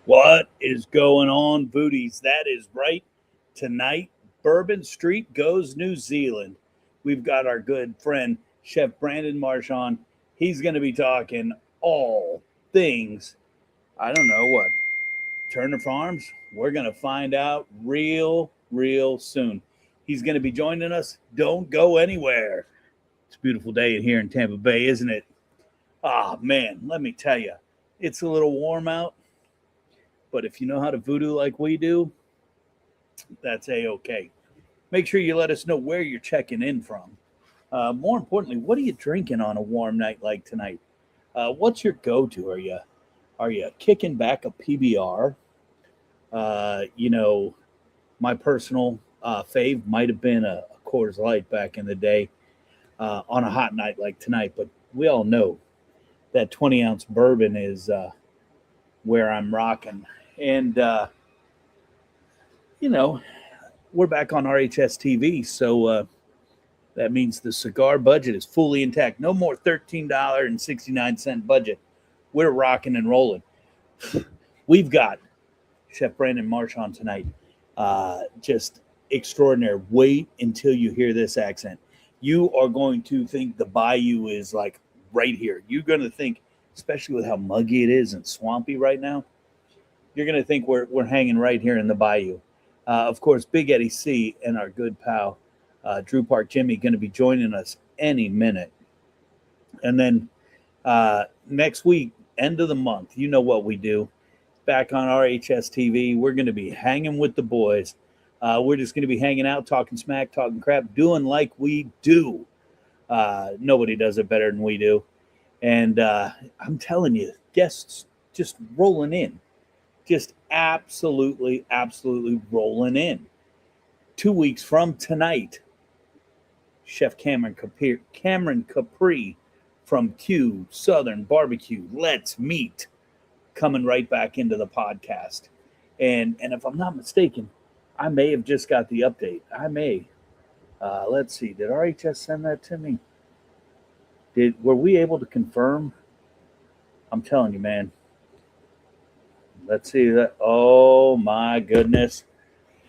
What is going on, Voodies? That is right. Tonight, Bourbon Street goes New Zealand. We've got our good friend, Chef Brandon Marsh on. He's going to be talking all things, I don't know what, Turner Farms. We're going to find out real soon. He's going to be joining us. Don't go anywhere. It's a beautiful day here in Tampa Bay, isn't it? Ah, man, let me tell you, it's a little warm out. But if you know how to voodoo like we do, that's A-okay. Make sure you let us know where you're checking in from. More importantly, what are you drinking on a warm night like tonight? What's your go-to? Are you kicking back a PBR? My personal fave might have been a Coors Light back in the day on a hot night like tonight. But we all know that 20-ounce bourbon is where I'm rocking. And, we're back on RHS TV, so that means the cigar budget is fully intact. No more $13.69 budget. We're rocking and rolling. We've got Chef Brandon Marsh on tonight. Just extraordinary. Wait until you hear this accent. You are going to think the bayou is like right here. You're going to think, especially with how muggy it is and swampy right now, you're going to think we're hanging right here in the bayou. Of course, Big Eddie C and our good pal, Drew Park Jimmy, going to be joining us any minute. And then next week, end of the month, you know what we do. Back on RHS TV, we're going to be hanging with the boys. We're just going to be hanging out, talking smack, talking crap, doing like we do. Nobody does it better than we do. And I'm telling you, guests just rolling in. Just absolutely rolling in. 2 weeks from tonight, Chef Cameron Capri from Q Southern Barbecue, Let's Meet, coming right back into the podcast. And if I'm not mistaken, I may have just got the update. I may. Let's see. Did RHS send that to me? Were we able to confirm? I'm telling you, man. Let's see that. Oh my goodness.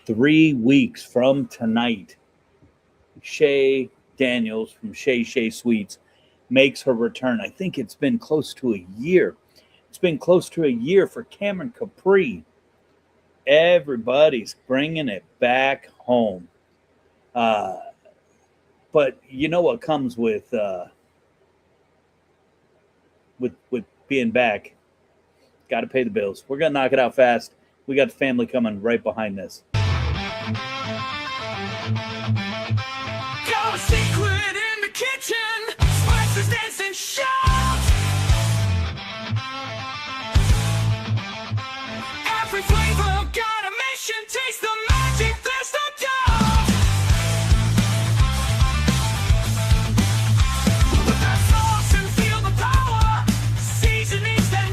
3 weeks from tonight, Shay Daniels from Shay Sweets makes her return. I think it's been close to a year. It's been close to a year for Cameron Capri. Everybody's bringing it back home. But you know what comes with being back? Got to pay the bills. We're going to knock it out fast. We got the family coming right behind this. Got a secret in the kitchen. Spices dance and shout. Every flavor got a mission. Taste the magic, there's no doubt. Put that sauce and feel the power. Seasonings that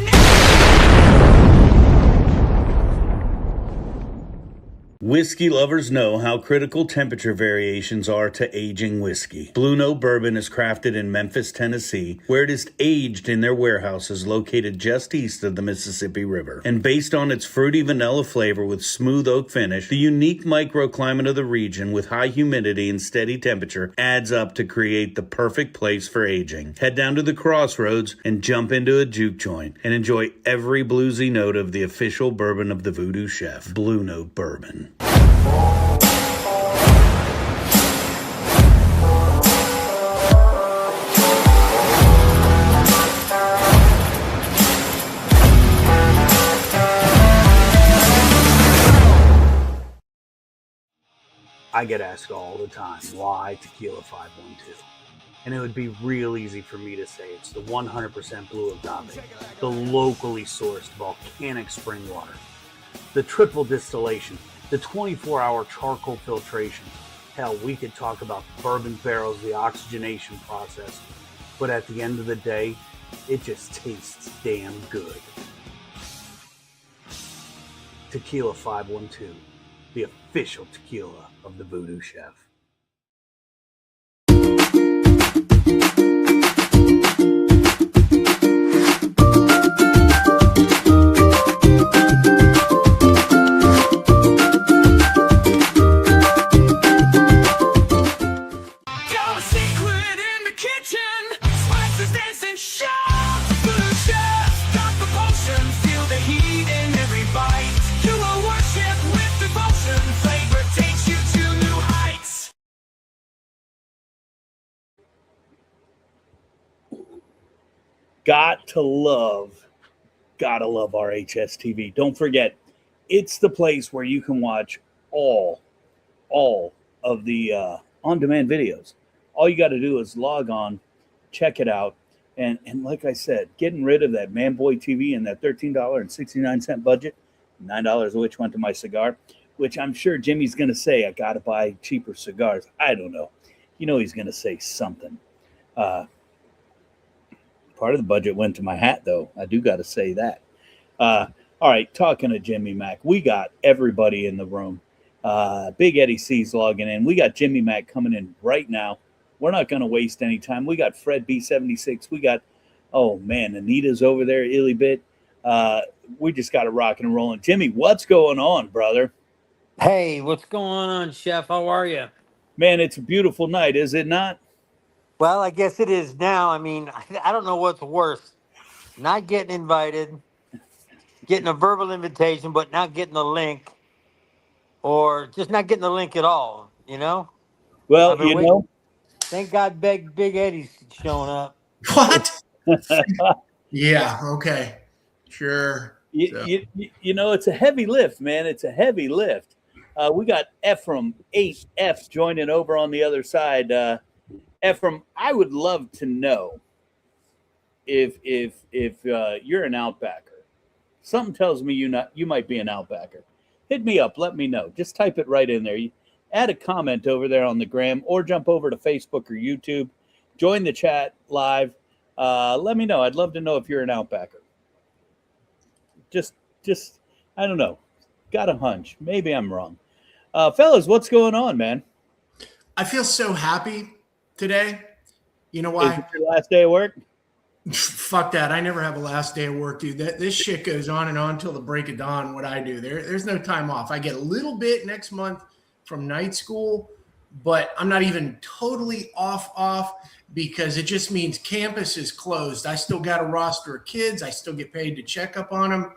Whiskey lovers know how critical temperature variations are to aging whiskey. Blue Note Bourbon is crafted in Memphis, Tennessee, where it is aged in their warehouses located just east of the Mississippi River. And based on its fruity vanilla flavor with smooth oak finish, the unique microclimate of the region with high humidity and steady temperature adds up to create the perfect place for aging. Head down to the crossroads and jump into a juke joint and enjoy every bluesy note of the official bourbon of the Voodoo Chef, Blue Note Bourbon. I get asked all the time, why Tequila 512? And it would be real easy for me to say it's the 100% blue agave, the locally sourced volcanic spring water, the triple distillation, the 24-hour charcoal filtration. Hell, we could talk about bourbon barrels, the oxygenation process, but at the end of the day, it just tastes damn good. Tequila 512, the official tequila of the Voodoo Chef. Gotta love RHS TV. Don't forget, it's the place where you can watch all of the on-demand videos. All you got to do is log on, check it out, and like I said, getting rid of that Man Boy TV and that $13.69 budget, $9 of which went to my cigar, which I'm sure Jimmy's going to say I got to buy cheaper cigars. I don't know. You know he's going to say something. Part of the budget went to my hat, though. I do got to say that. All right, talking to Jimmy Mac, we got everybody in the room. Big Eddie C's logging in. We got Jimmy Mac coming in right now. We're not going to waste any time. We got Fred B76. We got, oh man, Anita's over there, Illy Bit. We just got it rocking and rolling. Jimmy, what's going on, brother? Hey, what's going on, Chef? How are you? Man, it's a beautiful night, is it not? Well, I guess it is now. I mean, I don't know what's worse. Not getting invited, getting a verbal invitation, but not getting the link, or just not getting the link at all, you know? Well, I've been you waiting. know. Thank God Big Eddie's showing up. What? Yeah, okay. Sure. You know, it's a heavy lift, man. It's a heavy lift. We got Ephraim 8F joining over on the other side. Ephraim, I would love to know if you're an Outbacker. Something tells me you might be an Outbacker. Hit me up. Let me know. Just type it right in there. Add a comment over there on the gram, or jump over to Facebook or YouTube. Join the chat live. Let me know. I'd love to know if you're an Outbacker. Just I don't know. Got a hunch. Maybe I'm wrong. Fellas, what's going on, man? I feel so happy today. You know why? Is it your last day of work? Fuck that. I never have a last day of work, dude. This shit goes on and on until the break of dawn, what I do. There's no time off. I get a little bit next month from night school, but I'm not even totally off because it just means campus is closed. I still got a roster of kids. I still get paid to check up on them,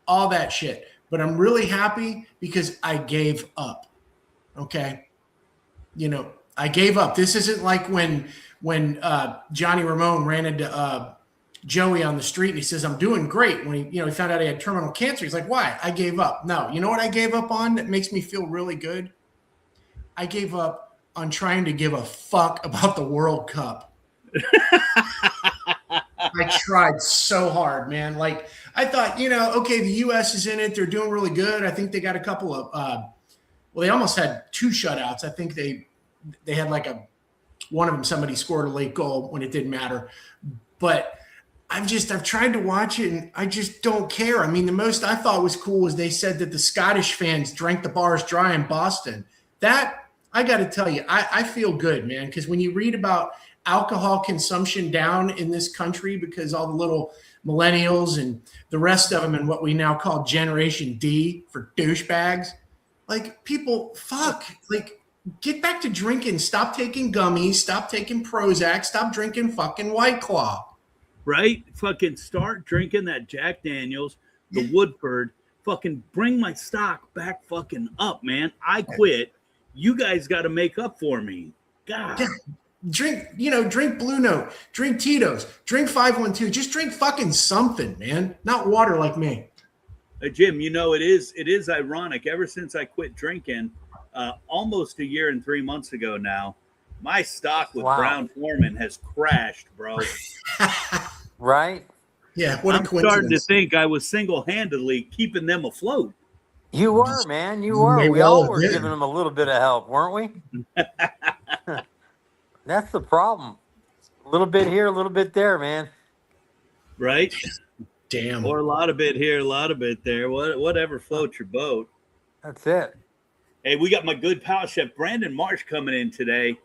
all that shit. But I'm really happy because I gave up. Okay. You know, I gave up. This isn't like when Johnny Ramone ran into Joey on the street and he says, I'm doing great. When he found out he had terminal cancer, he's like, why? I gave up. No, you know what I gave up on that makes me feel really good? I gave up on trying to give a fuck about the World Cup. I tried so hard, man. Like, I thought, okay, the U.S. is in it. They're doing really good. I think they got a couple of they almost had 2 shutouts. I think they had like one of them, somebody scored a late goal when it didn't matter. But I've tried to watch it and I just don't care. I mean, the most I thought was cool was they said that the Scottish fans drank the bars dry in Boston. That, I got to tell you, I feel good, man, because when you read about alcohol consumption down in this country because all the little millennials and the rest of them and what we now call Generation D for douchebags, like, people, fuck, like, get back to drinking. Stop taking gummies. Stop taking Prozac. Stop drinking fucking White Claw. Right? Fucking start drinking that Jack Daniels, the Woodford. Fucking bring my stock back fucking up, man. I quit. You guys got to make up for me. God. Yeah. Drink Blue Note, drink Tito's, drink 512. Just drink fucking something, man. Not water like me. Jim, it is ironic. Ever since I quit drinking, almost a year and 3 months ago now, my stock with Brown Foreman has crashed, bro. Right? Yeah, what a coincidence. I'm starting to think I was single-handedly keeping them afloat. You were, man. You were. We all were giving them a little bit of help, weren't we? That's the problem. A little bit here, a little bit there, man. Right? Damn. Or a lot of bit here, a lot of bit there. Whatever floats your boat. That's it. Hey, we got my good pal, Chef Brandon Marsh, coming in today.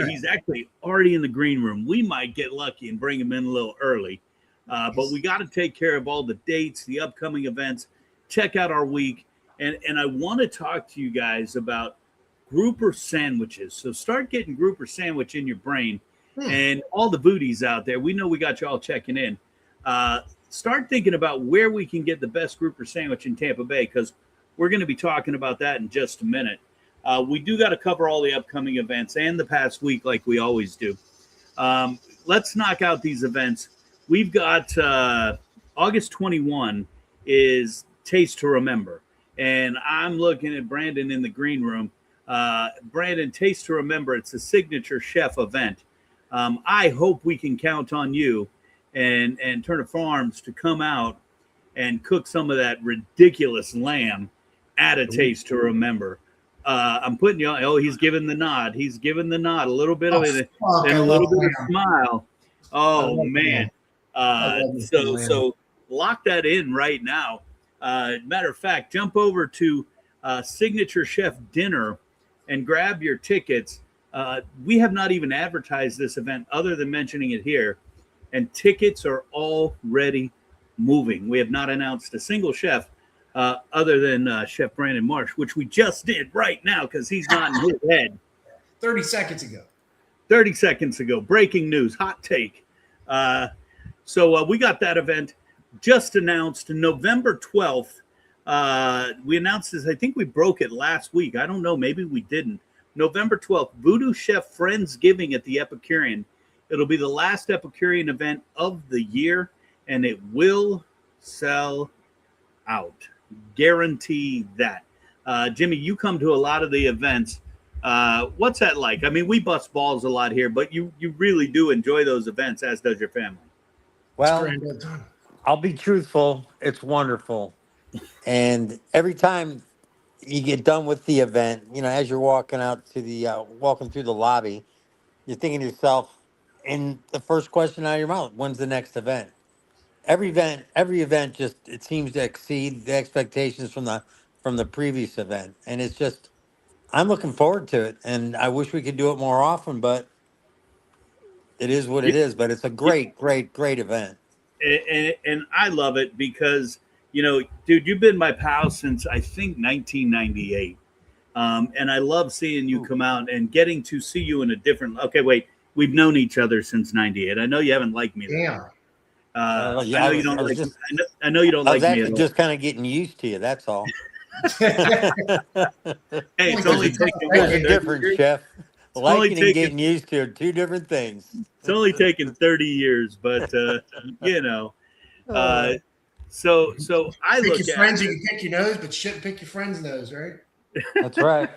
He's actually already in the green room. We might get lucky and bring him in a little early. But we got to take care of all the dates, the upcoming events. Check out our week. And I want to talk to you guys about grouper sandwiches. So start getting grouper sandwich in your brain. And all the VooDoos out there, we know we got you all checking in. Start thinking about where we can get the best grouper sandwich in Tampa Bay, because we're going to be talking about that in just a minute. We do got to cover all the upcoming events and the past week like we always do. Let's knock out these events we've got August 21 is Taste to Remember. And I'm looking at Brandon in the green room. Brandon, Taste to Remember, it's a signature chef event. I hope we can count on you and Turner Farms to come out and cook some of that ridiculous lamb at a Taste to Remember. I'm putting you on. Oh, he's giving the nod. He's giving the nod. A little bit of it and a little bit of smile. Oh man. So lock that in right now. Matter of fact, jump over to Signature Chef Dinner and grab your tickets. We have not even advertised this event other than mentioning it here, and tickets are already moving. We have not announced a single chef other than Chef Brandon Marsh, which we just did right now because he's not in his head. 30 seconds ago. 30 seconds ago. Breaking news, hot take. So we got that event just announced November 12th. We announced this. I think we broke it last week. I don't know. Maybe we didn't. November 12th, VooDoo Chef Friendsgiving at the Epicurean. It'll be the last Epicurean event of the year, and it will sell out. Guarantee that. Jimmy, you come to a lot of the events. What's that like? I mean, we bust balls a lot here, but you really do enjoy those events, as does your family. Well, I'll be truthful. It's wonderful. And every time you get done with the event, you know, as you're walking out to the walking through the lobby, you're thinking to yourself, and the first question out of your mouth, when's the next event? Every event just, it seems to exceed the expectations from the previous event. And it's just, I'm looking forward to it, and I wish we could do it more often, but it is what it is. But it's a great event. And I love it because, you know, dude, you've been my pal since I think 1998. And I love seeing you come out and getting to see you in a different. Okay, wait, we've known each other since '98. I know you haven't liked me. Damn. Yeah, I know you don't like. I know you don't like me. I was actually just kind of getting used to you. That's all. Hey, it's only taking There's a difference, Chef. only Liking and taking- getting used to are two different things. It's only taken 30 years, but you know. So I Pick look your at friends, you can pick your nose, but shouldn't pick your friend's nose, right? That's right.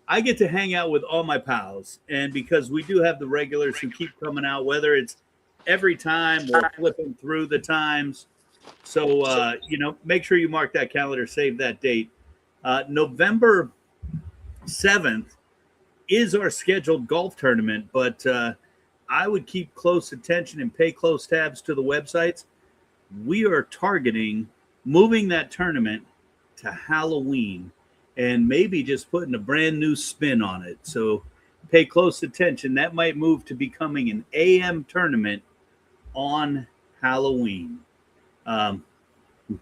I get to hang out with all my pals, and because we do have the regulars who keep coming out, whether it's every time or flipping through the times. So you know, make sure you mark that calendar, save that date. November 7th is our scheduled golf tournament, but I would keep close attention and pay close tabs to the websites. We are targeting moving that tournament to Halloween and maybe just putting a brand new spin on it. So pay close attention. That might move to becoming an AM tournament on Halloween.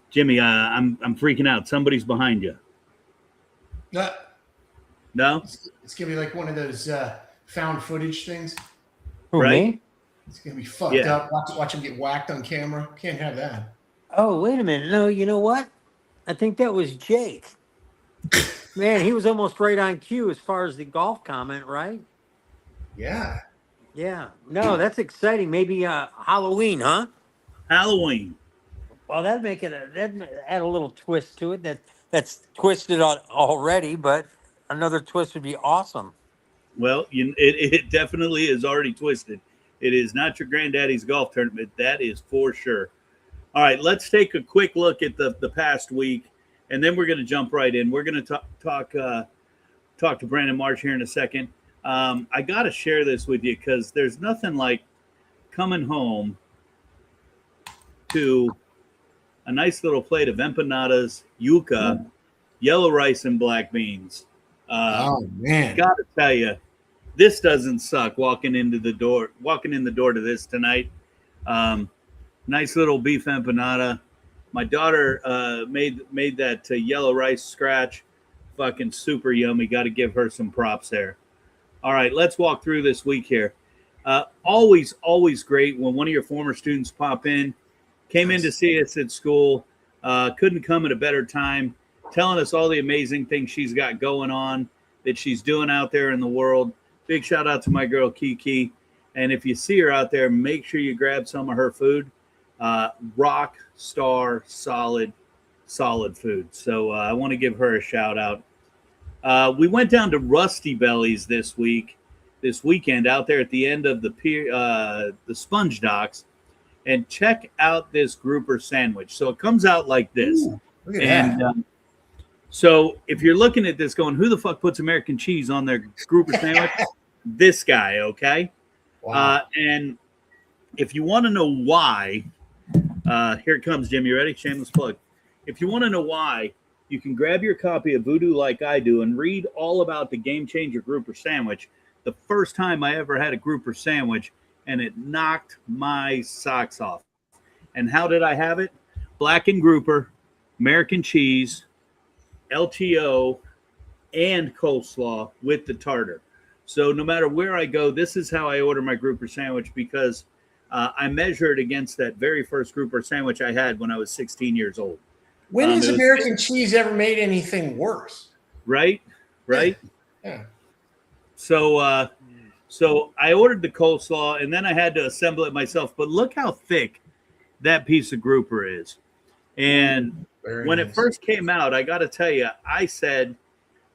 Jimmy, I'm freaking out. Somebody's behind you. No? It's gonna be like one of those found footage things. Who, Right? me? It's gonna be fucked Yeah. up. Watch him get whacked on camera. Can't have that. Oh, wait a minute. No, you know what? I think that was Jake. Man, he was almost right on cue as far as the golf comment, right? Yeah. Yeah. No, that's exciting. Maybe Halloween, huh? Halloween. Well, that'd make it that'd add a little twist to it. That's twisted already, but another twist would be awesome. Well, it definitely is already twisted. It is not your granddaddy's golf tournament. That is for sure. All right, let's take a quick look at the past week, and then we're going to jump right in. We're going to talk to Brandon Marsh here in a second. I got to share this with you because there's nothing like coming home to a nice little plate of empanadas, yuca, yellow rice, and black beans. Oh man. Got to tell you, this doesn't suck. Walking in the door to this tonight. Nice little beef empanada. My daughter made that yellow rice scratch. Fucking super yummy. Got to give her some props there. All right, let's walk through this week here. Always great when one of your former students pop in. Came in to see us at school. Couldn't come at a better time. Telling us all the amazing things she's got going on, that she's doing out there in the world. Big shout out to my girl Kiki. And if you see her out there, make sure you grab some of her food. Rock star, solid food. So I want to give her a shout out. We went down to Rusty Bellies this weekend out there at the end of the pier, the Sponge Docks, and check out this grouper sandwich. So it comes out like this. Ooh, look at that. So if you're looking at this going, who the fuck puts American cheese on their grouper sandwich? This guy, okay? Wow. And if you want to know why, here it comes, Jim. You ready? Shameless plug. If you want to know why, you can grab your copy of VooDoo Like I Do and read all about the Game Changer grouper sandwich. The first time I ever had a grouper sandwich, and it knocked my socks off. And how did I have it? Blackened grouper, American cheese, LTO, and coleslaw with the tartar. So no matter where I go, this is how I order my grouper sandwich, because I measure it against that very first grouper sandwich I had when I was 16 years old. When has American cheese ever made anything worse? Right? Yeah. So I ordered the coleslaw, and then I had to assemble it myself. But look how thick that piece of grouper is. And when it first came out, I got to tell you, I said,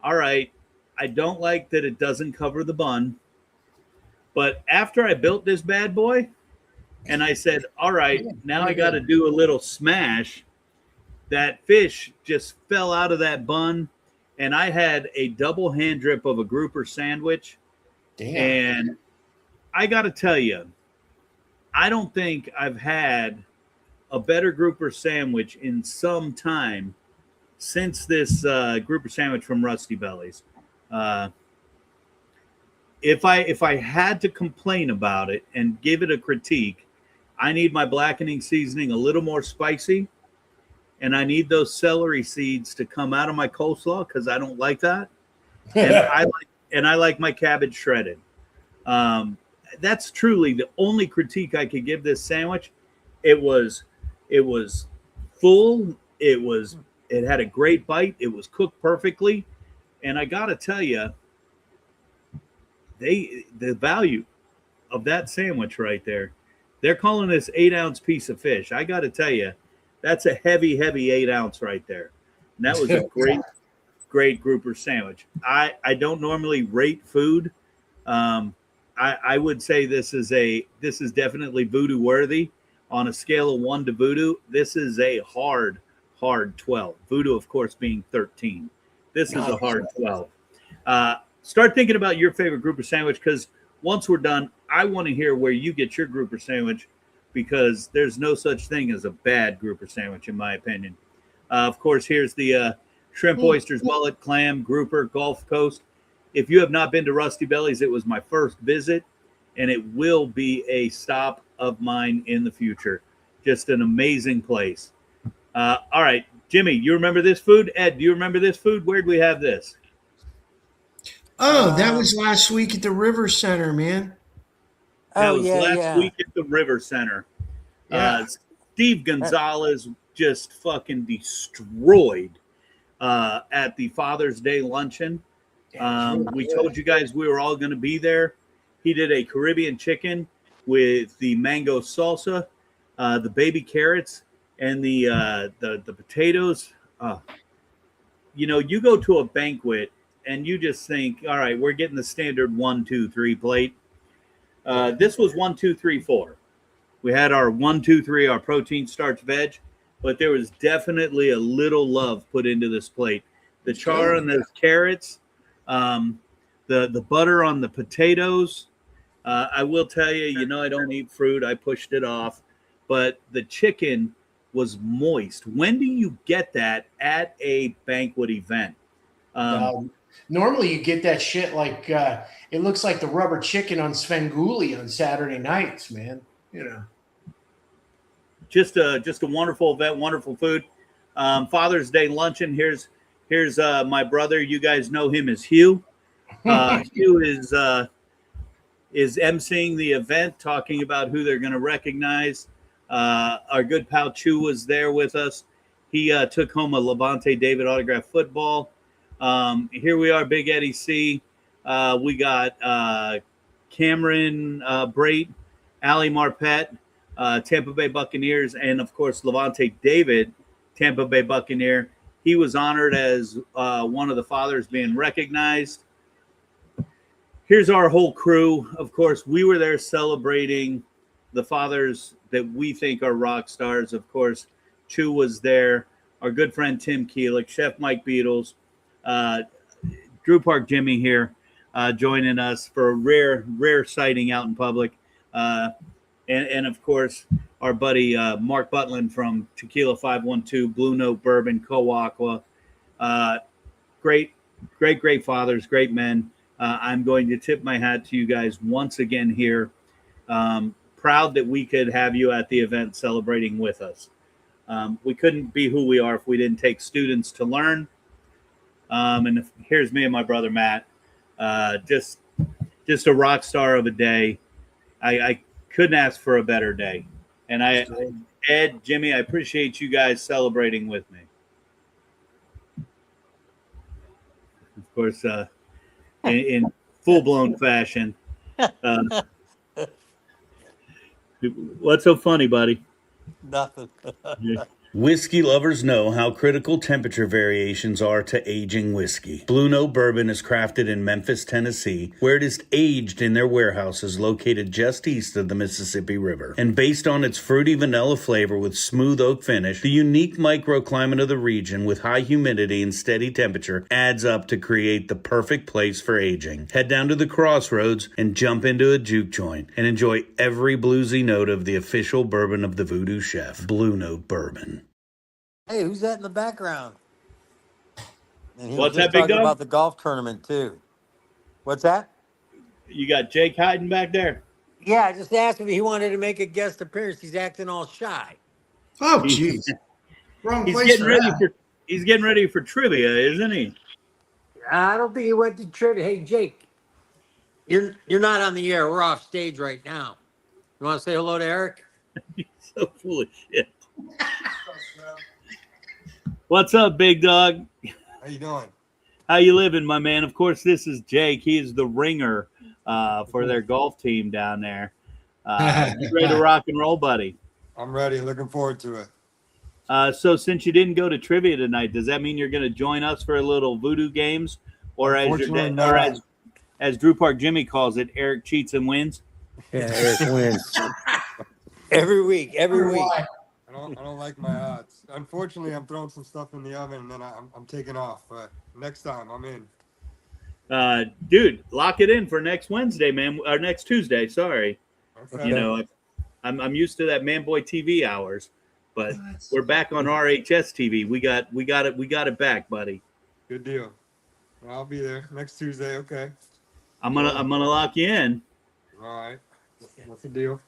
all right, I don't like that it doesn't cover the bun. But after I built this bad boy, and I said, all right, now I got to do a little smash, that fish just fell out of that bun, and I had a double hand drip of a grouper sandwich. Damn. And I got to tell you, I don't think I've had a better grouper sandwich in some time since this grouper sandwich from Rusty Bellies. If I had to complain about it and give it a critique, I need my blackening seasoning a little more spicy, and I need those celery seeds to come out of my coleslaw because I don't like that. And I like my cabbage shredded. That's truly the only critique I could give this sandwich. It was full. It had a great bite. It was cooked perfectly. And I got to tell you, the value of that sandwich right there, they're calling this 8-ounce piece of fish. I got to tell you, that's a heavy 8-ounce right there. And that was a great grouper sandwich. I don't normally rate food. I would say this is definitely VooDoo worthy. On a scale of 1 to VooDoo, this is a hard 12. VooDoo, of course, being 13. This is a hard 12. Start thinking about your favorite grouper sandwich, because once we're done, I want to hear where you get your grouper sandwich, because there's no such thing as a bad grouper sandwich, in my opinion. Of course, here's the shrimp, oysters, mullet, clam, grouper, Gulf Coast. If you have not been to Rusty Bellies, it was my first visit, and it will be a stop of mine in the future. Just an amazing place. All right, Jimmy, you remember this food? Ed, do you remember this food? Where'd we have this? Oh, that was last week at the River Center, man. That was last week at the River Center. Yeah. Steve Gonzalez just fucking destroyed at the Father's Day luncheon. We told you guys we were all going to be there. He did a Caribbean chicken with the mango salsa, the baby carrots, and the potatoes. You go to a banquet and you just think, all right, we're getting the standard 1, 2, 3 plate. This was 1, 2, 3, 4. We had our 1, 2, 3, our protein, starch, veg, but there was definitely a little love put into this plate. The char on the carrots, the butter on the potatoes. I will tell you, I don't eat fruit. I pushed it off, but the chicken was moist. When do you get that at a banquet event? Normally you get that shit like it looks like the rubber chicken on Svengoolie on Saturday nights, man. Just a wonderful event, wonderful food. Father's Day luncheon. Here's my brother. You guys know him as Hugh. Hugh is emceeing the event, talking about who they're going to recognize. Our good pal Chew was there with us. He took home a Levante David autograph football. Here we are, Big Eddie C. We got Cameron Brait, Ali Marpet, Tampa Bay Buccaneers, and of course Levante David, Tampa Bay Buccaneer. He was honored as one of the fathers being recognized. Here's our whole crew. Of course, we were there celebrating the fathers that we think are rock stars. Of course, Chu was there. Our good friend Tim Keelick, Chef Mike Beatles, Drew Park Jimmy here, joining us for a rare sighting out in public. And of course, our buddy Mark Butland from Tequila 512, Blue Note Bourbon, Co-Aqua. Great fathers, great men. I'm going to tip my hat to you guys once again here. Proud that we could have you at the event celebrating with us. We couldn't be who we are if we didn't take students to learn. And here's me and my brother Matt, just a rock star of a day. I couldn't ask for a better day. And Ed, Jimmy, I appreciate you guys celebrating with me. Of course, in full-blown fashion. What's so funny, buddy? Nothing. Whiskey lovers know how critical temperature variations are to aging whiskey. Blue Note Bourbon is crafted in Memphis, Tennessee, where it is aged in their warehouses located just east of the Mississippi River. And based on its fruity vanilla flavor with smooth oak finish, the unique microclimate of the region with high humidity and steady temperature adds up to create the perfect place for aging. Head down to the Crossroads and jump into a juke joint and enjoy every bluesy note of the official bourbon of the VooDoo Chef, Blue Note Bourbon. Hey, who's that in the background? And he What's was that, just big talking dog? about the golf tournament too. What's that? You got Jake hiding back there? Yeah, I just asked him if he wanted to make a guest appearance. He's acting all shy. Oh, jeez. Wrong He's place getting for ready that. he's getting ready for trivia, isn't he? I don't think he went to trivia. Hey, Jake, you're not on the air. We're off stage right now. You want to say hello to Eric? He's so full of shit. What's up, big dog? How you doing? How you living, my man? Of course, this is Jake. He is the ringer for their golf team down there. You ready to rock and roll, buddy? I'm ready. Looking forward to it. So since you didn't go to trivia tonight, does that mean you're going to join us for a little VooDoo Games? Or as your Unfortunately, dad, or not. as Drew Park Jimmy calls it, Eric cheats and wins? Yeah, Eric wins. Every week. Why? I don't like my odds. Unfortunately, I'm throwing some stuff in the oven and then I'm taking off. But next time, I'm in. Dude, lock it in for next Wednesday, man. Or next Tuesday, sorry. Okay. You know, I'm used to that Man Boy TV hours, but we're back on RHS TV. We got it back, buddy. Good deal. I'll be there next Tuesday. Okay. I'm gonna lock you in. All right. What's the deal?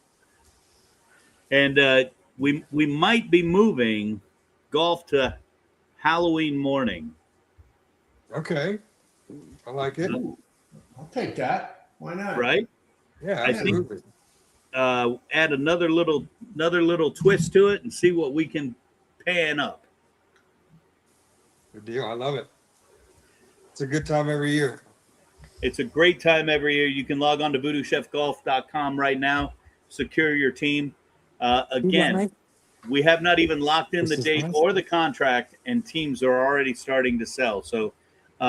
And we might be moving golf to Halloween morning. Okay. I like it. I'll take that. Why not? Right? Yeah, I think- absolutely. Add another little twist to it and see what we can pan up. Good deal. I love it. It's a good time every year. It's a great time every year. You can log on to VooDooChefGolf.com right now. Secure your team. Again, we have not even locked in the date or the contract, and teams are already starting to sell. So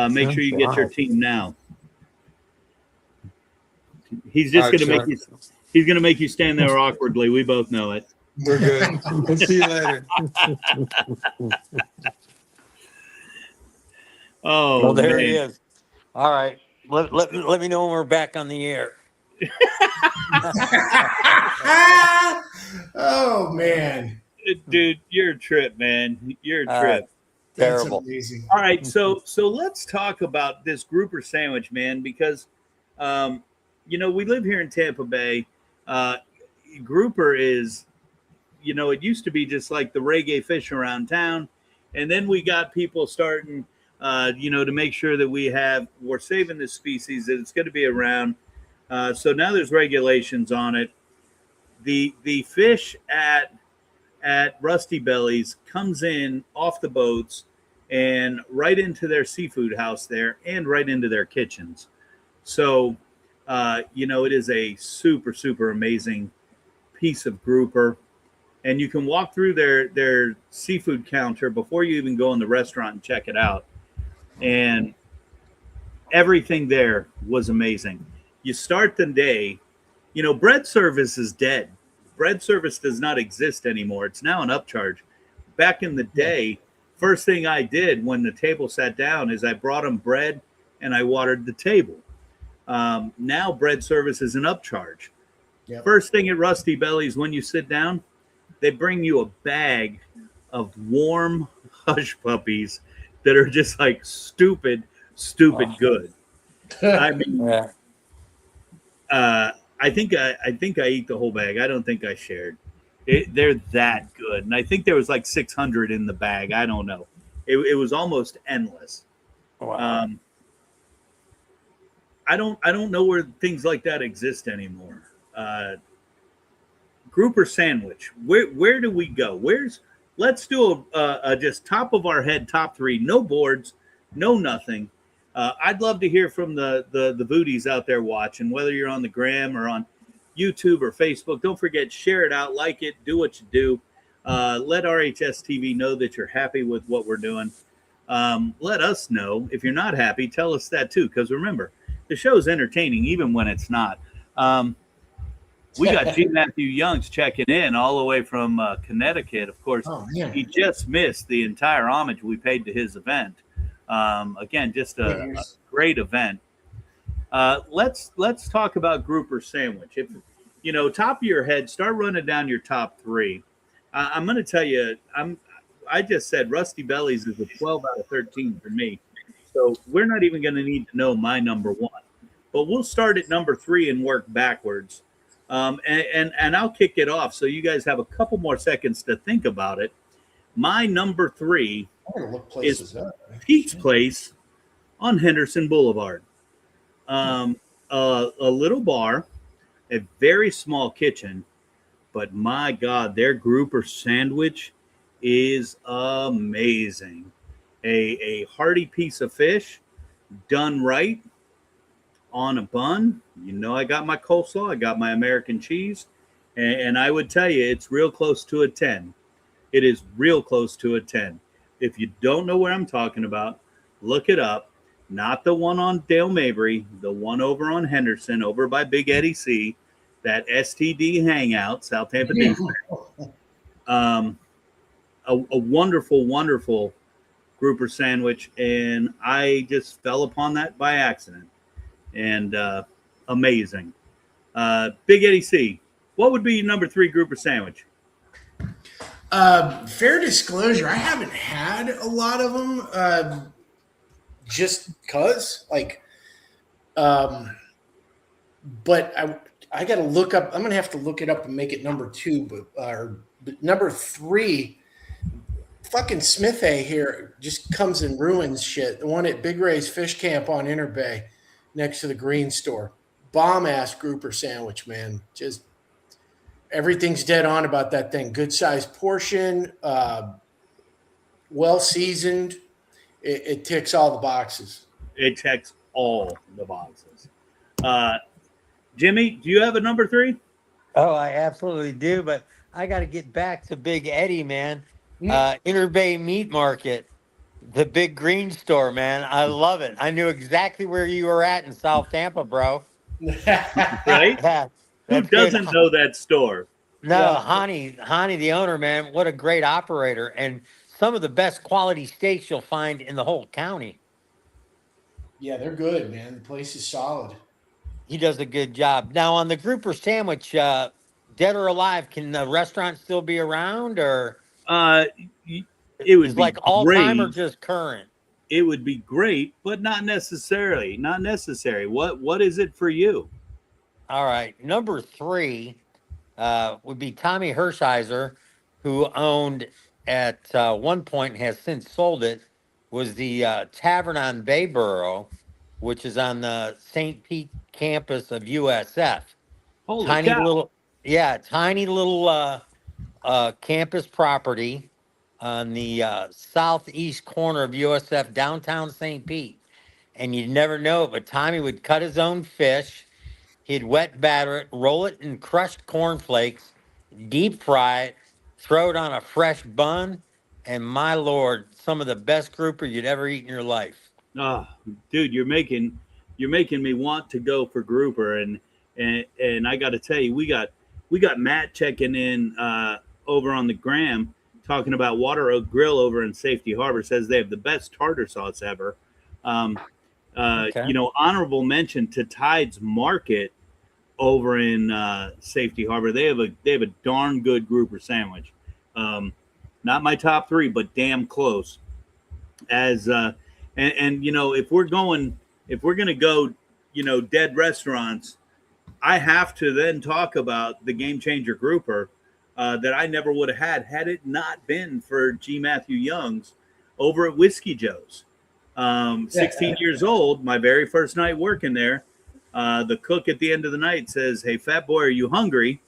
make sure you get your team now. He's just going to make you. He's going to make you stand there awkwardly. We both know it. We're good. We'll see you later. Oh, Well, there man. he is. All right. Let me know when we're back on the air. Oh, man. Dude, you're a trip, man. You're a trip. That's Terrible. amazing. All right, so let's talk about this grouper sandwich, man, because we live here in Tampa Bay. Grouper is, it used to be just like the reggae fish around town, and then we got people starting, to make sure that we're saving this species, that it's going to be around. So now there's regulations on it. The fish at Rusty Bellies comes in off the boats and right into their seafood house there and right into their kitchens. So It is a super, super amazing piece of grouper. And you can walk through their seafood counter before you even go in the restaurant and check it out. And everything there was amazing. You start the day, bread service is dead. Bread service does not exist anymore. It's now an upcharge. Back in the day, first thing I did when the table sat down is I brought them bread and I watered the table. Now bread service is an upcharge. Yep. First thing at Rusty Belly's when you sit down, they bring you a bag of warm hush puppies that are just like stupid good. I mean, I think I eat the whole bag. I don't think I shared. They're that good, and I think there was like 600 in the bag. I don't know. It was almost endless. Wow. I don't know where things like that exist anymore. Grouper sandwich. Where do we go? Let's do a just top of our head top three. No boards, no nothing. I'd love to hear from the VooDoos out there watching, whether you're on the gram or on YouTube or Facebook. Don't forget, share it out, like it, do what you do. Let RHS TV know that you're happy with what we're doing. Let us know if you're not happy. Tell us that too, because remember, the show's entertaining even when it's not. We got G. Matthew Youngs checking in all the way from Connecticut. Of course, he just missed the entire homage we paid to his event. Again, just a great event. Let's talk about grouper sandwich. If top of your head, start running down your top three. I'm going to tell you, I just said Rusty Belly's is a 12 out of 13 for me. So we're not even going to need to know my number one, but we'll start at number three and work backwards. And I'll kick it off so you guys have a couple more seconds to think about it. My number three is Pete's Place on Henderson Boulevard. A little bar, a very small kitchen, but my God, their grouper sandwich is amazing. A hearty piece of fish done right on a bun. I got my coleslaw, I got my American cheese, and I would tell you it's real close to a 10. It is real close to a 10. If you don't know what I'm talking about, look it up. Not the one on Dale Mabry, the one over on Henderson, over by Big Eddie C, that STD hangout, South Tampa. A wonderful, wonderful grouper sandwich, and I just fell upon that by accident. And amazing. Big Eddie C, what would be your number three grouper sandwich? Fair disclosure, I haven't had a lot of them just because, but I got to look up. I'm going to have to look it up and make it number two, but number three, fucking Smith A here just comes and ruins shit. The one at Big Ray's Fish Camp on Inner Bay next to the Green Store. Bomb-ass grouper sandwich, man. Just everything's dead on about that thing. Good sized portion, well seasoned. It ticks all the boxes. It checks all the boxes. Jimmy, do you have a number three? Oh, I absolutely do, but I got to get back to Big Eddie, man. Inner Bay Meat Market, the Big Green Store, man. I love it. I knew exactly where you were at in South Tampa, bro. Right? Yeah, who doesn't know that store? No, Hani, the owner, man, what a great operator, and some of the best quality steaks you'll find in the whole county. Yeah, they're good, man. The place is solid. He does a good job. Now, on the grouper sandwich, dead or alive, can the restaurant still be around, or it would be like all time or just current? It would be great, but not necessarily. Not necessary. What is it for you? All right, number three would be Tommy Hershiser, who owned at one point and has since sold it, was the Tavern on Bayboro, which is on the St. Pete campus of USF. Holy tiny cow. tiny little campus property on the southeast corner of USF, downtown St. Pete. And you'd never know it, but Tommy would cut his own fish. He'd wet batter it, roll it in crushed cornflakes, deep fry it, throw it on a fresh bun, and my lord, some of the best grouper you'd ever eat in your life. Oh, dude, you're making me want to go for grouper, and I got to tell you, we got Matt checking in over on the gram talking about Water Oak Grill over in Safety Harbor. Says they have the best tartar sauce ever. Um, Okay. Honorable mention to Tide's Market over in Safety Harbor. They have a darn good grouper sandwich. Not my top three, but damn close. As and if we're gonna go, dead restaurants, I have to then talk about the game changer grouper that I never would have had it not been for G. Matthew Youngs over at Whiskey Joe's. 16 years old, my very first night working there. The cook at the end of the night says, "Hey, fat boy, are you hungry?"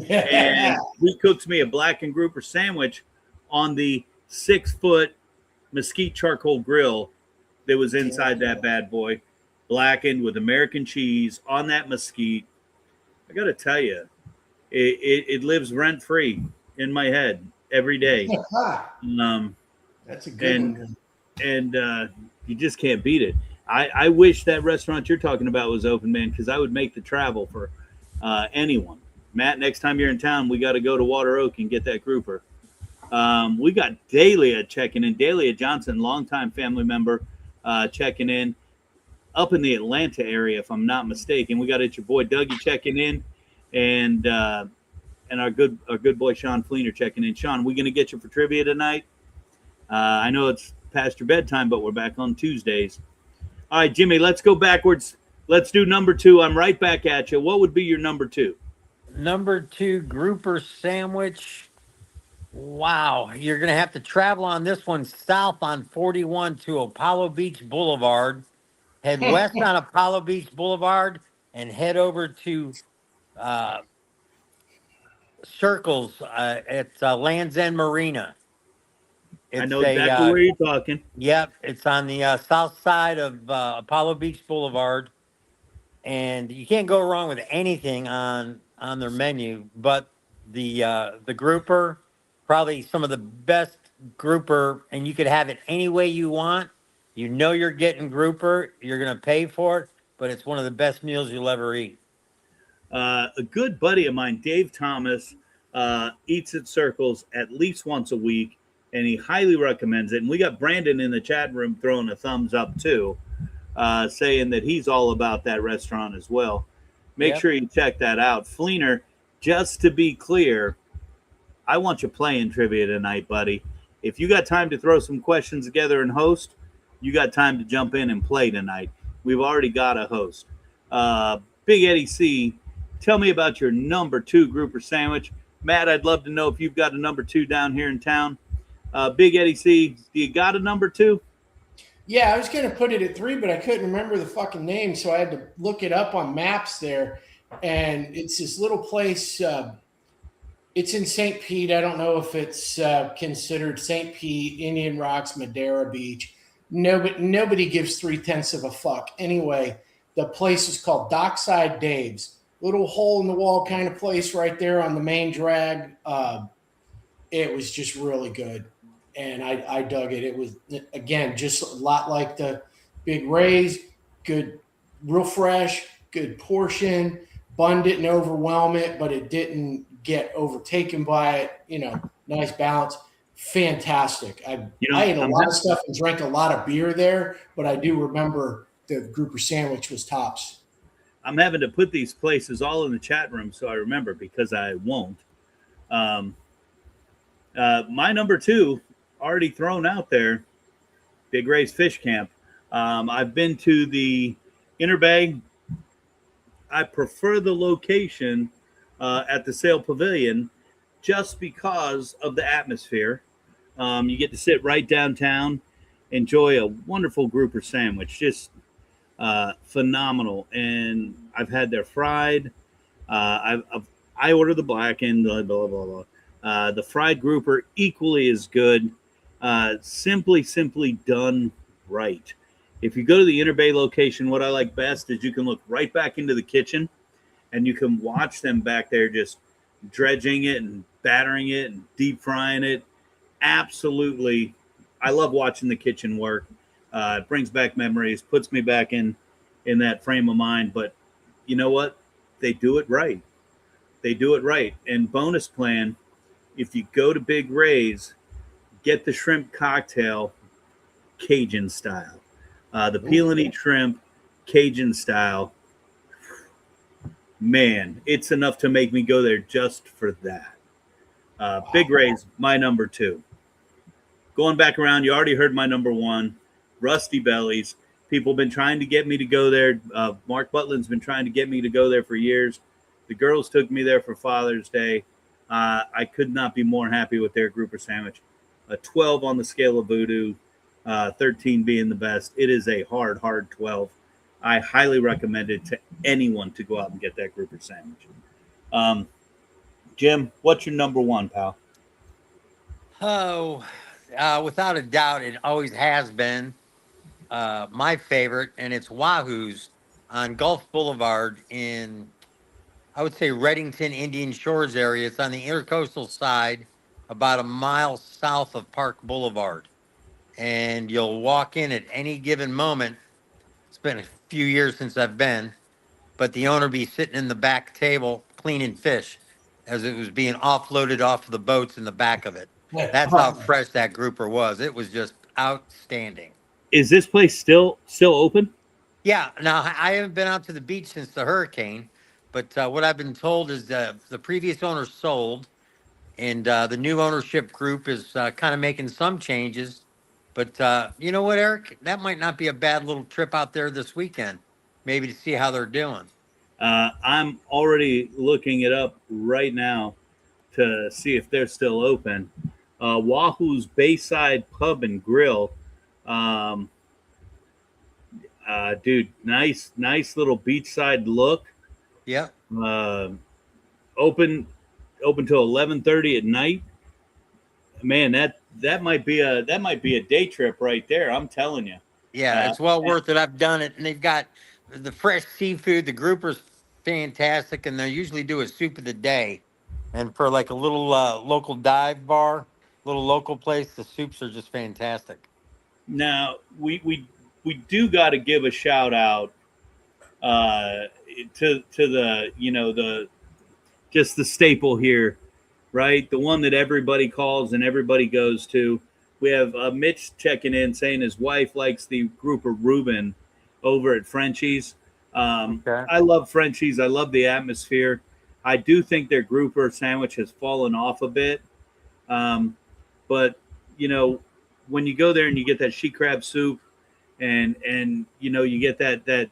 And he cooks me a blackened grouper sandwich on the 6-foot mesquite charcoal grill that was inside that bad boy, blackened with American cheese on that mesquite. I got to tell you, it lives rent free in my head every day. That's a good and one. and you just can't beat it. I wish that restaurant you're talking about was open, man, because I would make the travel for anyone. Matt, next time you're in town, we got to go to Water Oak and get that grouper. We got Dahlia checking in. Dahlia Johnson, longtime family member, checking in up in the Atlanta area, if I'm not mistaken. We got it, your boy Dougie checking in, and our good boy Sean Fleener checking in. Sean, we gonna get you for trivia tonight? I know it's past your bedtime, but we're back on Tuesdays. All right, Jimmy, let's go backwards. Let's do number 2. I'm right back at you. What would be your number 2? Number 2 grouper sandwich. Wow, you're going to have to travel on this one south on 41 to Apollo Beach Boulevard, head west on Apollo Beach Boulevard, and head over to uh, Circles at Land's End Marina. I It's know exactly where you're talking. Yep, it's on the south side of Apollo Beach Boulevard, and you can't go wrong with anything on their menu. But the grouper, probably some of the best grouper, and you could have it any way you want. You know you're getting grouper. You're gonna pay for it, but it's one of the best meals you'll ever eat. A good buddy of mine, Dave Thomas, eats at Circles at least once a week, and he highly recommends it. And we got Brandon in the chat room throwing a thumbs up too, saying that he's all about that restaurant as well. Make sure you check that out. Fleener, just to be clear, I want you playing trivia tonight, buddy. If you got time to throw some questions together and host, you got time to jump in and play tonight. We've already got a host. Big Eddie C, tell me about your number 2 grouper sandwich. Matt, I'd love to know if you've got a number 2 down here in town. Big Eddie C, do you got a number 2? Yeah, I was going to put it at 3, but I couldn't remember the fucking name, so I had to look it up on maps there. And it's this little place. It's in St. Pete. I don't know if it's considered St. Pete, Indian Rocks, Madeira Beach. Nobody gives 3/10 of a fuck. Anyway, the place is called Dockside Dave's. Little hole in the wall kind of place right there on the main drag. It was just really good. And I dug it. It was, again, just a lot like the Big Ray's. Good, real fresh, good portion. Bun didn't overwhelm it, but it didn't get overtaken by it. Nice balance. Fantastic. I ate a lot of stuff and drank a lot of beer there, but I do remember the grouper sandwich was tops. I'm having to put these places all in the chat room so I remember, because I won't. My number 2, already thrown out there, Big Ray's Fish Camp. I've been to the Inner Bay. I prefer the location at the Sail Pavilion just because of the atmosphere. You get to sit right downtown, enjoy a wonderful grouper sandwich, just phenomenal. And I've had their fried. I order the blackened, blah, blah, blah, blah. The fried grouper equally as good. Simply done right. If you go to the Inner Bay location, what I like best is you can look right back into the kitchen, and you can watch them back there just dredging it and battering it and deep frying it. Absolutely, I love watching the kitchen work. It brings back memories, puts me back in that frame of mind. But you know what? They do it right. They do it right. And bonus plan, if you go to Big Ray's, get the shrimp cocktail Cajun style. The peel and eat shrimp Cajun style. Man, it's enough to make me go there just for that. Big Ray's, my number 2. Going back around, you already heard my number 1, Rusty Bellies. People have been trying to get me to go there. Mark Butlin's been trying to get me to go there for years. The girls took me there for Father's Day. I could not be more happy with their grouper sandwich. A 12 on the scale of VooDoo, 13 being the best. It is a hard 12. I highly recommend it to anyone to go out and get that grouper sandwich. Jim, what's your number 1, pal? Oh, without a doubt, it always has been my favorite, and it's Wahoo's on Gulf Boulevard in, I would say, Reddington, Indian Shores area. It's on the intercoastal side, about a mile south of Park Boulevard. And you'll walk in at any given moment. It's been a few years since I've been, but the owner be sitting in the back table cleaning fish as it was being offloaded off of the boats in the back of it. That's how fresh that grouper was. It was just outstanding. Is this place still open? Yeah. Now I haven't been out to the beach since the hurricane, but what I've been told is the previous owner sold, and the new ownership group is kind of making some changes. But you know what, Eric? That might not be a bad little trip out there this weekend, maybe to see how they're doing. I'm already looking it up right now to see if they're still open. Wahoo's Bayside Pub and Grill. Dude, nice little beachside look. Yeah. Open till 11:30 at night. Man, that might be a day trip right there. I'm telling you. Yeah, it's well worth it. I've done it, and they've got the fresh seafood. The grouper's fantastic, and they usually do a soup of the day. And for like a little local dive bar, little local place, the soups are just fantastic. Now we do got to give a shout out to the the just the staple here, right? The one that everybody calls and everybody goes to. We have Mitch checking in saying his wife likes the grouper Reuben over at Frenchie's. Okay. I love Frenchie's. I love the atmosphere. I do think their grouper sandwich has fallen off a bit. But, when you go there and you get that she crab soup and you get that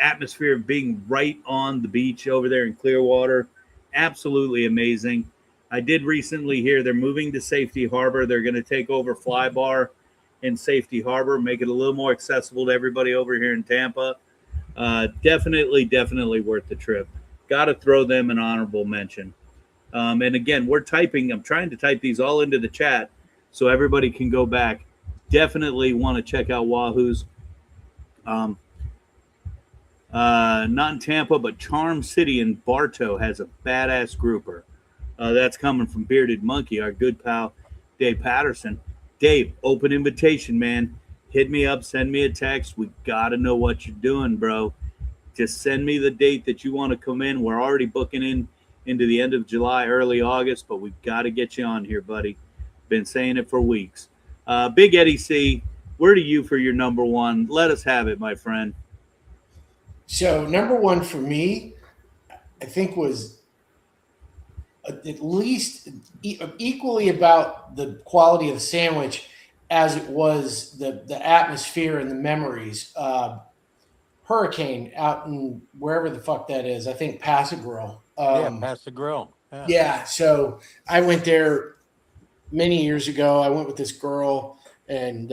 atmosphere of being right on the beach over there in Clearwater, absolutely amazing. I did recently hear they're moving to Safety Harbor. They're going to take over Fly Bar in Safety Harbor, make it a little more accessible to everybody over here in Tampa. Definitely worth the trip. Got to throw them an honorable mention. And again, I'm trying to type these all into the chat so everybody can go back. Definitely want to check out Wahoo's. Not in Tampa, but Charm City in Bartow has a badass grouper. That's coming from Bearded Monkey, our good pal, Dave Patterson. Dave, open invitation, man. Hit me up, send me a text. We got to know what you're doing, bro. Just send me the date that you want to come in. We're already booking into the end of July, early August, but we've got to get you on here, buddy. Been saying it for weeks. Big Eddie C, where do you for your number 1? Let us have it, my friend. So number 1 for me, I think was at least equally about the quality of the sandwich as it was the atmosphere and the memories. Hurricane out in wherever the fuck that is. I think Pass a Grill. Pass the Grill. Yeah. So I went there many years ago. I went with this girl and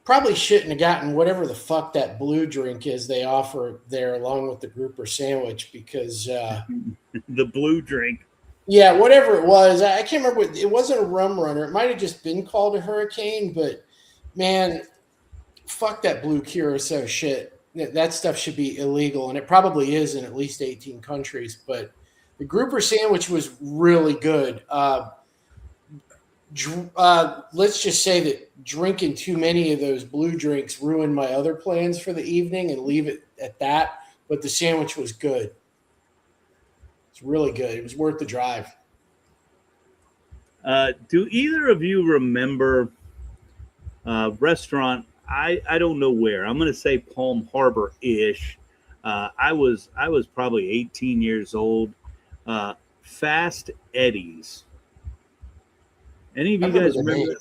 probably shouldn't have gotten whatever the fuck that blue drink is they offer there along with the grouper sandwich because the blue drink. Yeah, whatever it was. I can't remember. It wasn't a rum runner. It might have just been called a Hurricane, but man, fuck that blue curacao shit. that stuff should be illegal, and it probably is in at least 18 countries. But the grouper sandwich was really good. Let's just say that drinking too many of those blue drinks ruined my other plans for the evening, and leave it at that. But the sandwich was good. It's really good. It was worth the drive. Do either of you remember a restaurant? I don't know where. I'm going to say Palm Harbor-ish. I was probably 18 years old. Fast Eddie's. Any of you guys remember?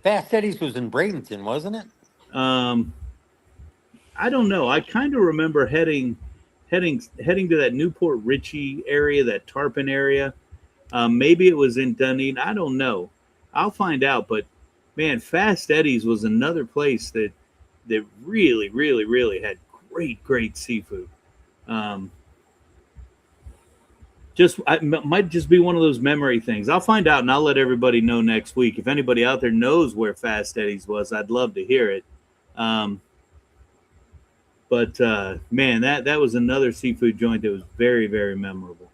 Fast Eddie's was in Bradenton, wasn't it? I don't know. I kind of remember heading to that Newport Richie area, that Tarpon area. Maybe it was in Dunedin. I don't know. I'll find out. But man, Fast Eddie's was another place that really, really, really had great seafood. Might just be one of those memory things. I'll find out and I'll let everybody know next week. If anybody out there knows where Fast Eddie's was, I'd love to hear it. But man, that was another seafood joint that was very, very memorable.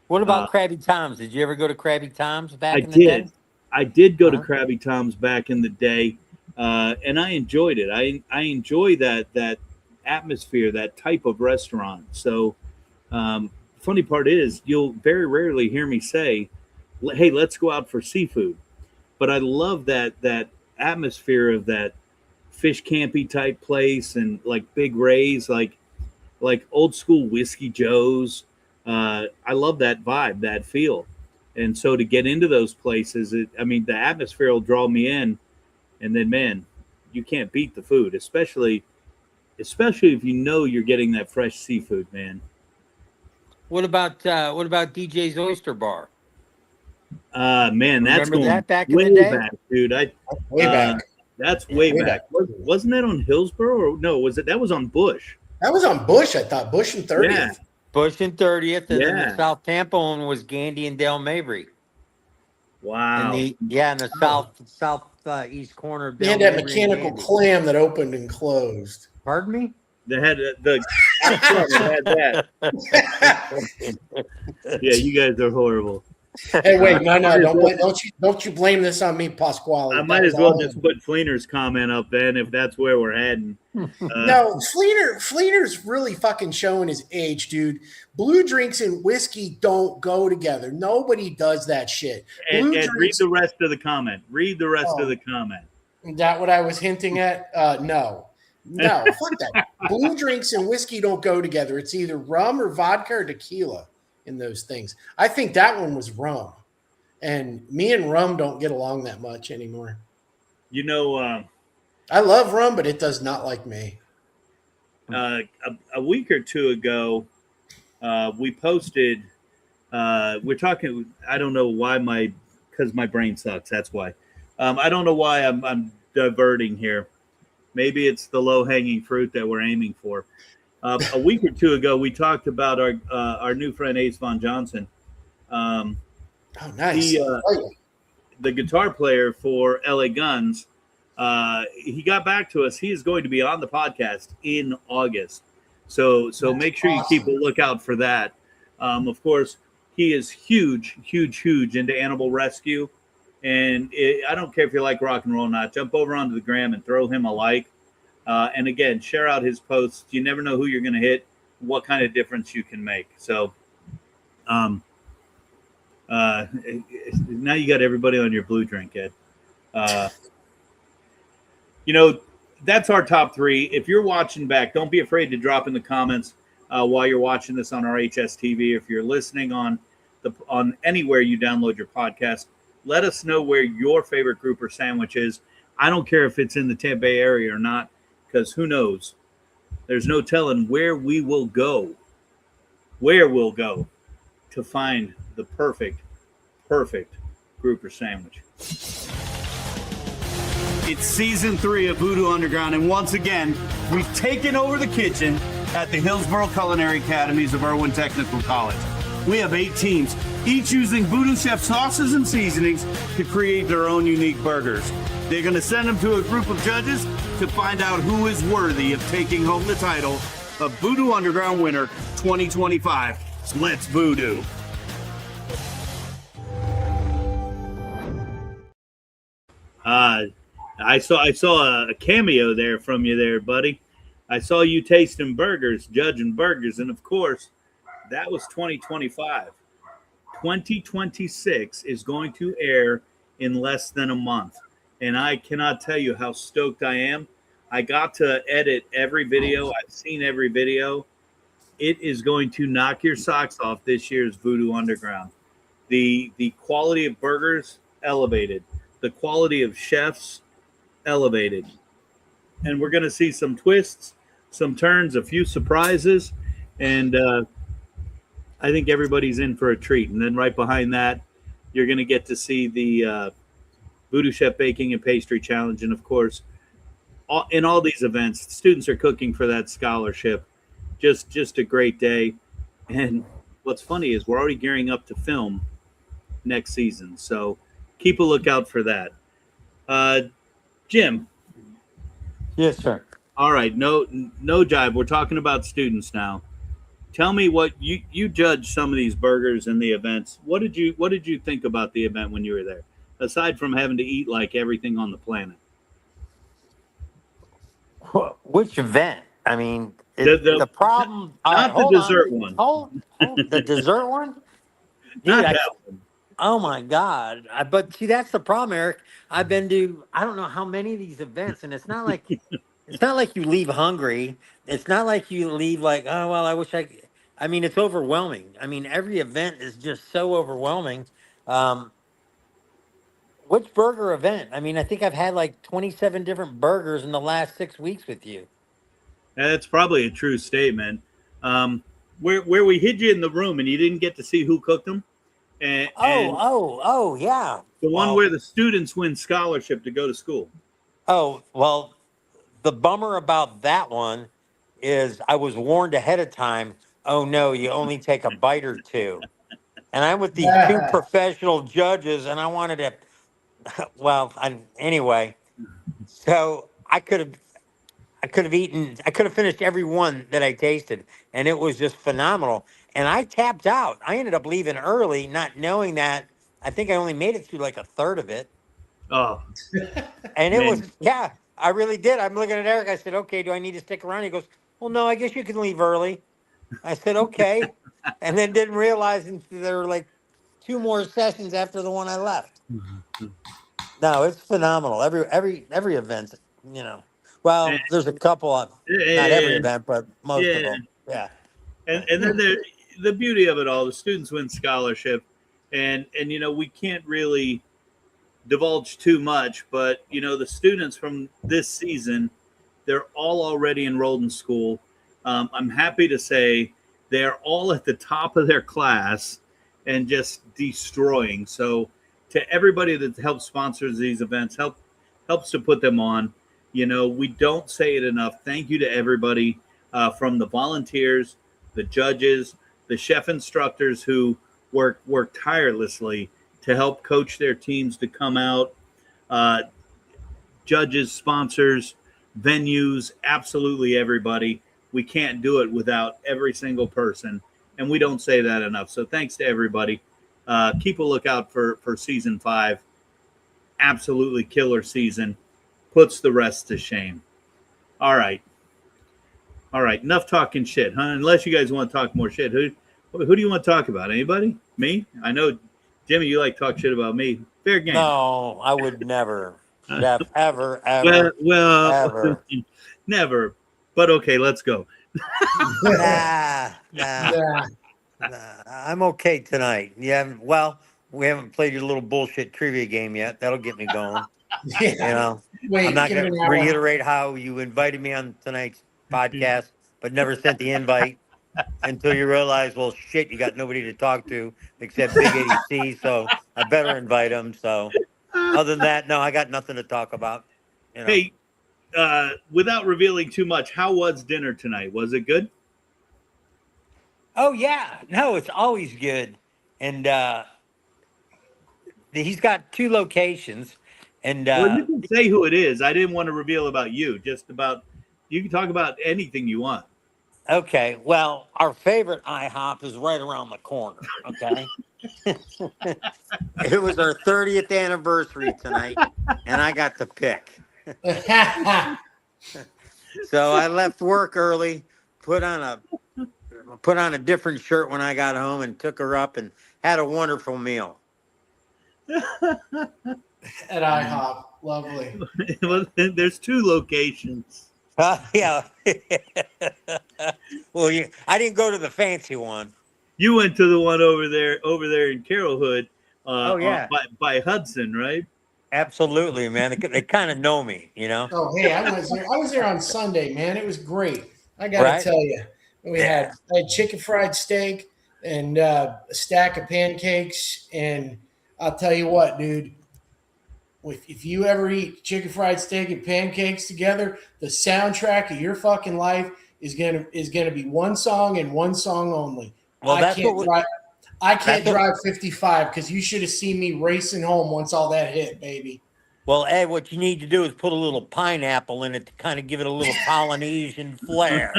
What about Krabby Tom's? Did you ever go to Krabby Tom's back in the day? I did go to Krabby Tom's back in the day, and I enjoyed it. I enjoy that atmosphere, that type of restaurant. So, funny part is, you'll very rarely hear me say, "Hey, let's go out for seafood." But I love that atmosphere of that fish campy type place, and like Big Ray's, like old school Whiskey Joe's. I love that vibe, that feel. And so to get into those places, the atmosphere will draw me in, and then, man, you can't beat the food, especially if you know you're getting that fresh seafood, man. What about DJ's Oyster Bar? Man, that's Remember going that back in way the day? back, dude. Way back. That's way back. Wasn't that on Hillsborough? Or no, that was on Bush? That was on Bush, I thought. Bush and 30th. Yeah. Bush and 30th, and then Yeah. the South Tampa one was Gandy and Del Mabry. Wow. In the southeast corner of They Del had that Mabry and mechanical Gandy. clam that opened and closed. Pardon me? They had they had that. Yeah, you guys are horrible. Hey, wait, no, don't you blame this on me, Pasquale. I might as well just put Fleener's comment up then, if that's where we're heading. No, Fleener's really fucking showing his age, dude. Blue drinks and whiskey don't go together. Nobody does that shit. And read the rest of the comment. Read the rest of the comment. Is that what I was hinting at? No, fuck that. Blue drinks and whiskey don't go together. It's either rum or vodka or tequila in those things. I think that one was rum. And me and rum don't get along that much anymore. You know, I love rum, but it does not like me. a week or two ago, we posted. We're talking. I don't know why because my brain sucks. That's why. I don't know why I'm diverting here. Maybe it's the low-hanging fruit that we're aiming for. A week or two ago, we talked about our new friend Ace Von Johnson. Oh, nice. The guitar player for LA Guns. He got back to us. He is going to be on the podcast in August. So make sure you keep a lookout for that. Of course, he is huge into animal rescue. And I don't care if you like rock and roll or not. Jump over onto the gram and throw him a like. And again, share out his posts. You never know who you're going to hit, what kind of difference you can make. So now you got everybody on your blue drink, Ed. That's our top three. If you're watching back, don't be afraid to drop in the comments while you're watching this on our HSTV. If you're listening on anywhere you download your podcast, let us know where your favorite grouper sandwich is. I don't care if it's in the Tampa Bay area or not, because who knows? There's no telling where we'll go to find the perfect grouper sandwich. It's season 3 of VooDoo Underground, and once again, we've taken over the kitchen at the Hillsborough Culinary Academies of Irwin Technical College. We have 8 teams, each using VooDoo Chef sauces and seasonings to create their own unique burgers. They're going to send them to a group of judges to find out who is worthy of taking home the title of VooDoo Underground Winner 2025. Let's VooDoo. I saw a cameo there from you there, buddy. I saw you tasting burgers, judging burgers, and of course, that was 2025. 2026 is going to air in less than a month, and I cannot tell you how stoked I am. I got to edit every video. I've seen every video. It is going to knock your socks off this year's VooDoo Underground. The quality of burgers elevated, the quality of chefs elevated, and we're going to see some twists, some turns, a few surprises, and I think everybody's in for a treat. And then right behind that, you're going to get to see the VooDoo Chef Baking and Pastry Challenge, and of course, in all these events, students are cooking for that scholarship. Just a great day. And what's funny is we're already gearing up to film next season, so keep a lookout for that. Jim. Yes, sir. All right, no jive. We're talking about students now. Tell me what you judged some of these burgers and the events. What did you think about the event when you were there? Aside from having to eat like everything on the planet. Which event? I mean, The problem. not the dessert one. Hold, the dessert one. Dude, Not that one. oh my God! But see, that's the problem, Eric. I've been to I don't know how many of these events, and it's not like you leave hungry. It's not like you leave like, oh well, I wish I. I mean, it's overwhelming. I mean, every event is just so overwhelming. Which burger event? I mean, I think I've had like 27 different burgers in the last 6 weeks with you. That's probably a true statement. Where we hid you in the room and you didn't get to see who cooked them. And Yeah. the one where the students win scholarship to go to school. Oh, well, the bummer about that one is I was warned ahead of time. Oh no, you only take a bite or two. And I'm with these two professional judges, and I wanted to. Well, anyway, so I could have finished every one that I tasted, and it was just phenomenal. And I tapped out. I ended up leaving early, not knowing that. I think I only made it through like a third of it. Oh, And it man. was, yeah, I really did. I'm looking at Eric. I said, okay, do I need to stick around? He goes, well, no, I guess you can leave early. I said, okay. And then didn't realize there were like 2 more sessions after the one I left. No, it's phenomenal. Every event, you know. Well, there's a couple of, not every event, but most of them. Yeah. And then the beauty of it all, the students win scholarship, and we can't really divulge too much, but the students from this season, they're all already enrolled in school. I'm happy to say they're all at the top of their class and just destroying. So to everybody that helps sponsors these events, helps to put them on, we don't say it enough. Thank you to everybody from the volunteers, the judges, the chef instructors who work tirelessly to help coach their teams to come out, judges, sponsors, venues, absolutely everybody. We can't do it without every single person, and we don't say that enough. So thanks to everybody. Keep a lookout for season 5. Absolutely killer season. Puts the rest to shame. All right. Enough talking shit, huh? Unless you guys want to talk more shit. Who do you want to talk about? Anybody? Me? I know, Jimmy, you like to talk shit about me. Fair game. No, I would never, Chef, ever, Well, ever. Never. But okay, let's go. Nah. I'm okay tonight. Yeah, well, we haven't played your little bullshit trivia game yet. That'll get me going. Wait, I'm not give going it to an hour. reiterate how you invited me on tonight's podcast, but never sent the invite until you realize, well, shit, you got nobody to talk to except Big 80C, so I better invite him. So other than that, no, I got nothing to talk about. Hey, without revealing too much, how was dinner tonight? Was it good? Oh, yeah. No, it's always good. And he's got 2 locations. And Well, you can say who it is. I didn't want to reveal about you. You can talk about anything you want. okay, well, our favorite IHOP is right around the corner. Okay. It was our 30th anniversary tonight, and I got to pick. So I left work early, put on a different shirt when I got home, and took her up and had a wonderful meal. At IHOP. Lovely. Well, there's 2 locations. Yeah. Well, I didn't go to the fancy one. You went to the one over there in Carrollhood, Oh, yeah. by Hudson, right? Absolutely, man. They kind of know me, you know. Oh, hey, I was there on Sunday, man. It was great. I got to Right? tell you. I had chicken fried steak and a stack of pancakes. And I'll tell you what, dude, if you ever eat chicken fried steak and pancakes together, the soundtrack of your fucking life is gonna be one song and one song only. Well, I can't drive 55 because you should have seen me racing home once all that hit, baby. Well, Ed, what you need to do is put a little pineapple in it to kind of give it a little Polynesian flair.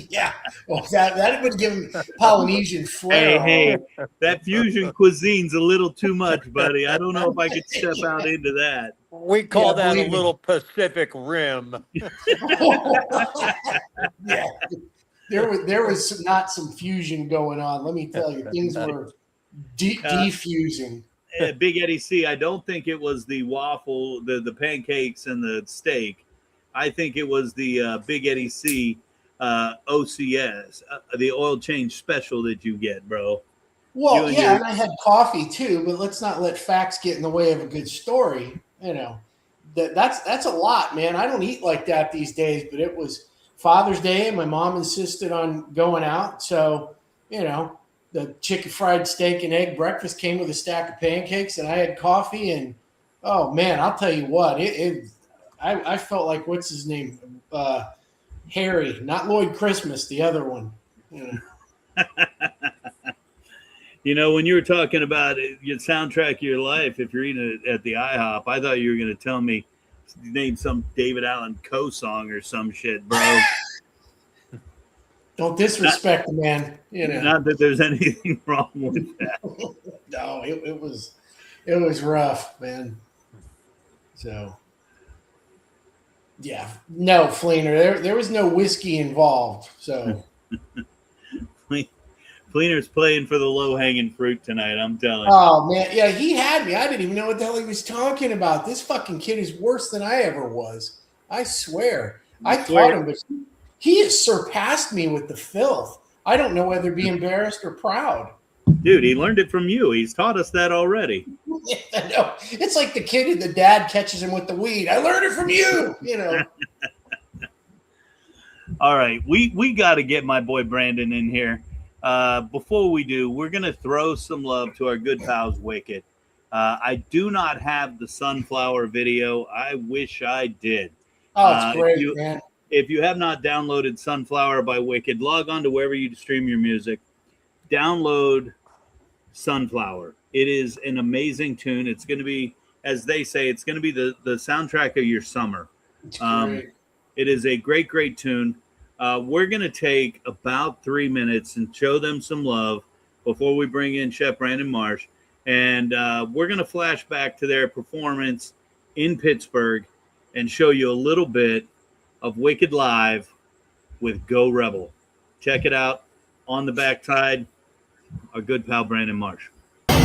Yeah, well, that would give him Polynesian flair. Hey, that fusion cuisine's a little too much, buddy. I don't know if I could step out into that. We call that a believe me. little Pacific Rim. Yeah, there was not some fusion going on. Let me tell you, things were defusing. Big Eddie C, I don't think it was the waffle, the pancakes and the steak. I think it was the Big Eddie C OCS, the oil change special that you get, bro. Well, yeah, and I had coffee too, but let's not let facts get in the way of a good story. You know, that's a lot, man. I don't eat like that these days, but it was Father's Day and my mom insisted on going out. So, you know, the chicken fried steak and egg breakfast came with a stack of pancakes and I had coffee and, oh man, I'll tell you what, I felt like, what's his name? Harry, not Lloyd Christmas, the other one. You know. You know, when you were talking about your soundtrack of your life, if you're eating it at the IHOP, I thought you were going to tell me, name some David Allen Coe song or some shit, bro. Don't disrespect the man. You know. Not that there's anything wrong with that. No, it was rough, man. So, yeah, no, Fleener, there was no whiskey involved. So, Fleener's playing for the low-hanging fruit tonight, I'm telling you. Oh, man. Yeah, he had me. I didn't even know what the hell he was talking about. This fucking kid is worse than I ever was. I swear. I taught him, but he has surpassed me with the filth. I don't know whether to be embarrassed or proud. Dude, he learned it from you. He's taught us that already. I know. It's like the kid and the dad catches him with the weed. I learned it from you, you know. All right. We got to get my boy Brandon in here. Before we do, we're going to throw some love to our good pals Wicked. I do not have the sunflower video. I wish I did. Oh, it's great, man. If you have not downloaded Sunflower by Wicked, log on to wherever you stream your music. Download Sunflower. It is an amazing tune. It's going to be, as they say, it's going to be the soundtrack of your summer. It is a great, great tune. We're going to take about 3 minutes and show them some love before we bring in Chef Brandon Marsh. And we're going to flash back to their performance in Pittsburgh and show you a little bit of Wicked Live with Go Rebel. Check it out on the backside. Our good pal Brandon Marsh. Do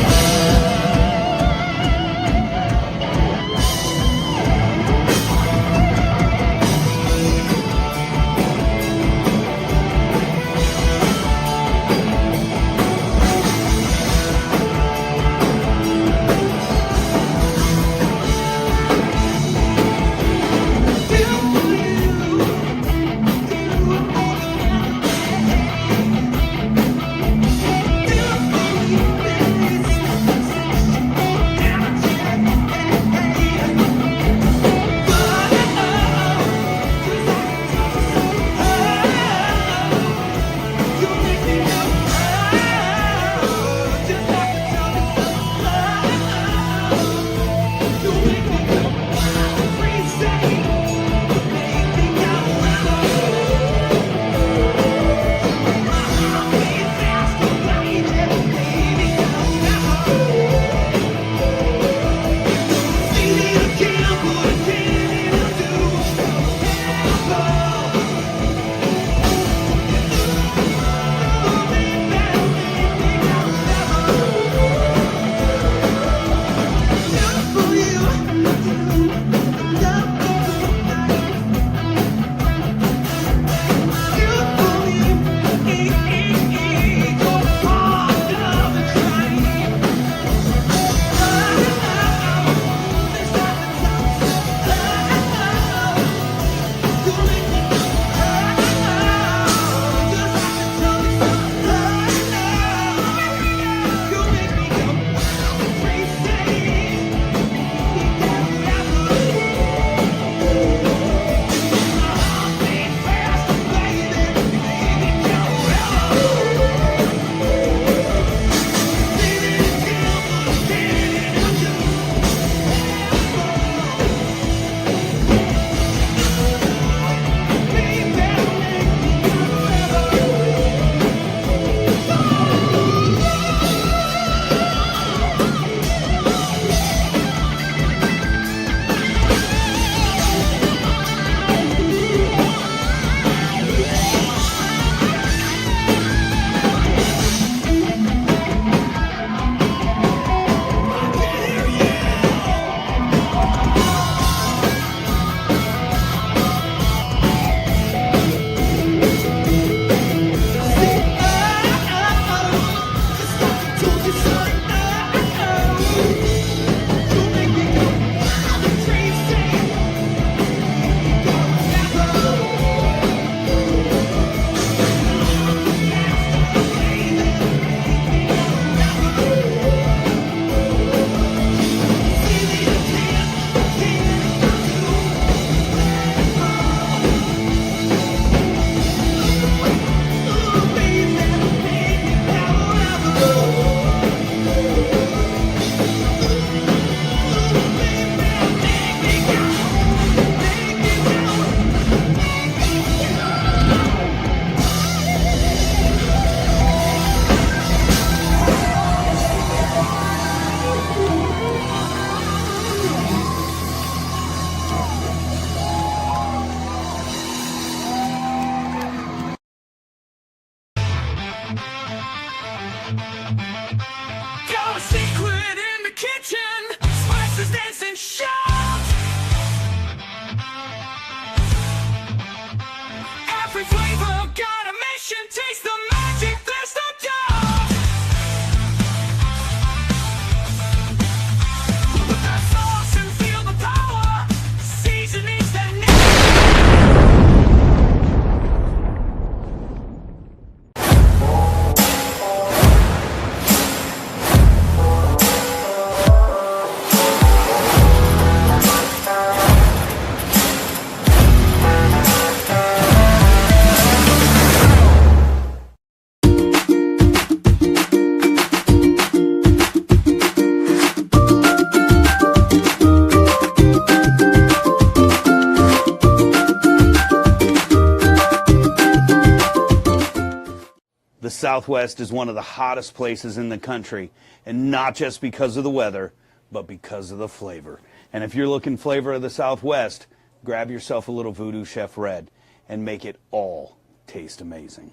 Southwest is one of the hottest places in the country, and not just because of the weather, but because of the flavor. And if you're looking flavor of the Southwest, grab yourself a little VooDoo Chef Red and make it all taste amazing.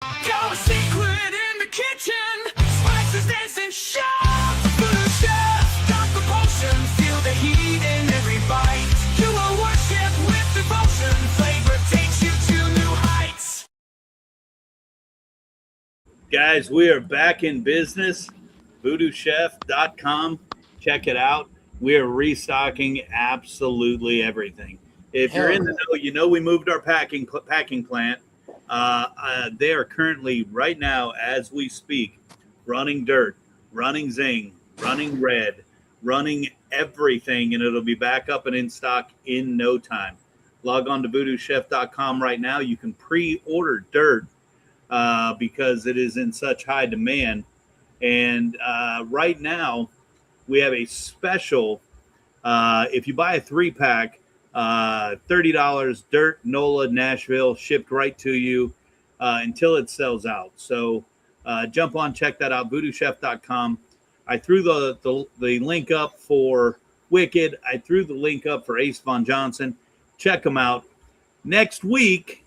Got a secret in the kitchen. Spices dancing sharp. VooDoo Chef got the potion. Feel the heat in every bite. You will worship with devotion. Flavor takes you to new heights. Guys, we are back in business. VooDooChef.com. Check it out. We are restocking absolutely everything. If you're in the know, you know we moved our packing plant. They are currently, right now, as we speak, running dirt, running zing, running red, running everything, and it'll be back up and in stock in no time. Log on to VooDooChef.com right now. You can pre-order dirt because it is in such high demand. And right now, we have a special. If you buy a 3-pack, $30, dirt, NOLA, Nashville, shipped right to you until it sells out. So jump on, check that out, VooDooChef.com. I threw the link up for Wicked. I threw the link up for Ace Von Johnson. Check them out. Next week,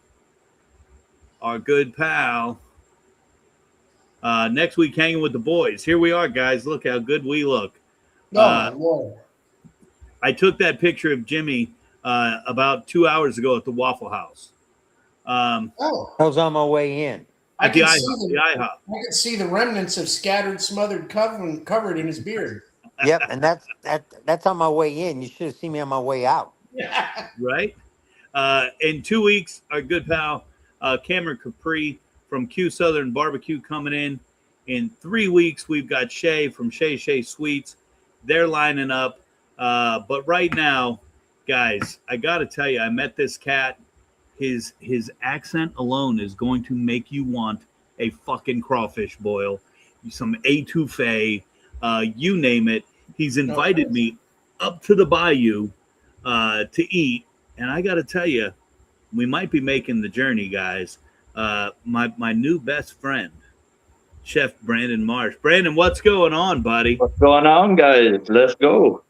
our good pal. Next week, hanging with the boys. Here we are, guys. Look how good we look. Whoa. I took that picture of Jimmy about 2 hours ago at the Waffle House. I was on my way in. At the IHOP. I can see the remnants of scattered, smothered, covered in his beard. Yep, and that's on my way in. You should have seen me on my way out. Right? In 2 weeks, our good pal Cameron Capri from Q Southern Barbecue coming in. In 3 weeks, we've got Shay from Shay Sweets. They're lining up. But right now, guys, I got to tell you, I met this cat. His accent alone is going to make you want a fucking crawfish boil, some etouffee, you name it. He's invited me up to the bayou to eat. And I got to tell you, we might be making the journey, guys. My new best friend, Chef Brandon Marsh. Brandon, what's going on, buddy? What's going on, guys? Let's go.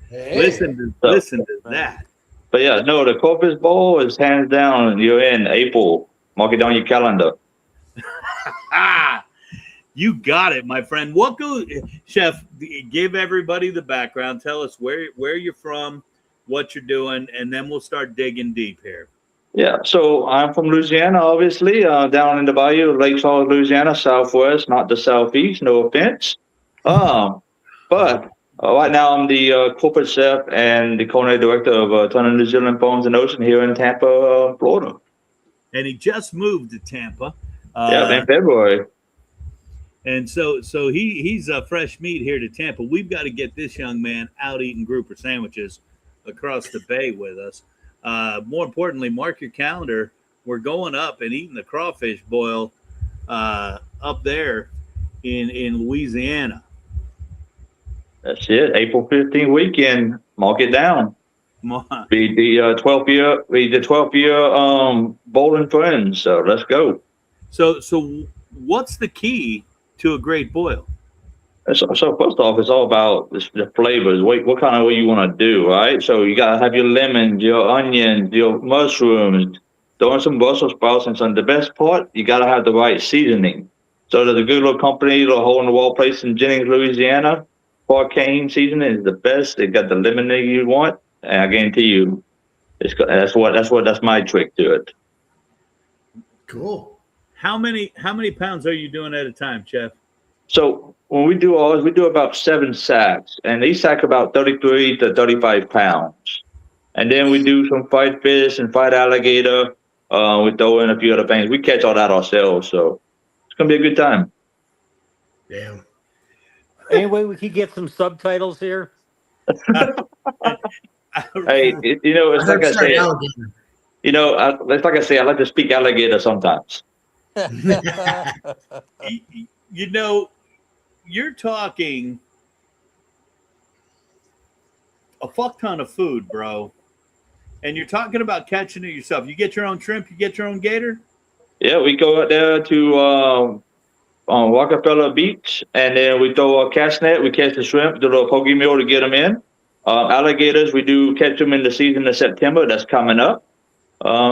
Hey. Listen to that. But yeah, no, the Crawfish Bowl is hands down. You're in April. Mark it down your calendar. You got it, my friend. Chef, give everybody the background. Tell us where you're from, what you're doing, and then we'll start digging deep here. Yeah, so I'm from Louisiana, obviously, down in the bayou, Lake Charles, Louisiana, southwest, not the southeast, no offense. But right now I'm the corporate chef and the culinary director of a ton of New Zealand Bones and Ocean here in Tampa, Florida. And he just moved to Tampa. In February. And so he's a fresh meat here to Tampa. We've got to get this young man out eating grouper sandwiches across the bay with us. More importantly, mark your calendar. We're going up and eating the crawfish boil up there in Louisiana. That's it. April 15th weekend. Mark it down. Be the 12th year. Be the 12th year. Bowling friends. So let's go. So what's the key to a great boil? So first off, it's all about the flavors. What kind of way you want to do, right? So you gotta have your lemons, your onions, your mushrooms, throwing some Brussels sprouts and some. The best part, you gotta have the right seasoning. So there's a good little company, little hole in the wall place in Jennings, Louisiana. Arcane seasoning is the best. They got the lemon that you want, and I guarantee you, that's my trick to it. Cool. How many pounds are you doing at a time, Chef? So when we do ours, we do about 7 sacks, and each sack about 33 to 35 pounds. And then we do some fried fish and fried alligator. We throw in a few other things. We catch all that ourselves, so it's gonna be a good time. Damn. Anyway, we could get some subtitles here. Hey, it's like I say. It's like I say. I like to speak alligator sometimes. You're talking a fuck ton of food, bro. And you're talking about catching it yourself. You get your own shrimp, you get your own gator? Yeah, we go out there to on Rockefeller Beach, and then we throw a cast net. We catch the shrimp, do a little poke meal to get them in. Alligators, we do catch them in the season of September. That's coming up.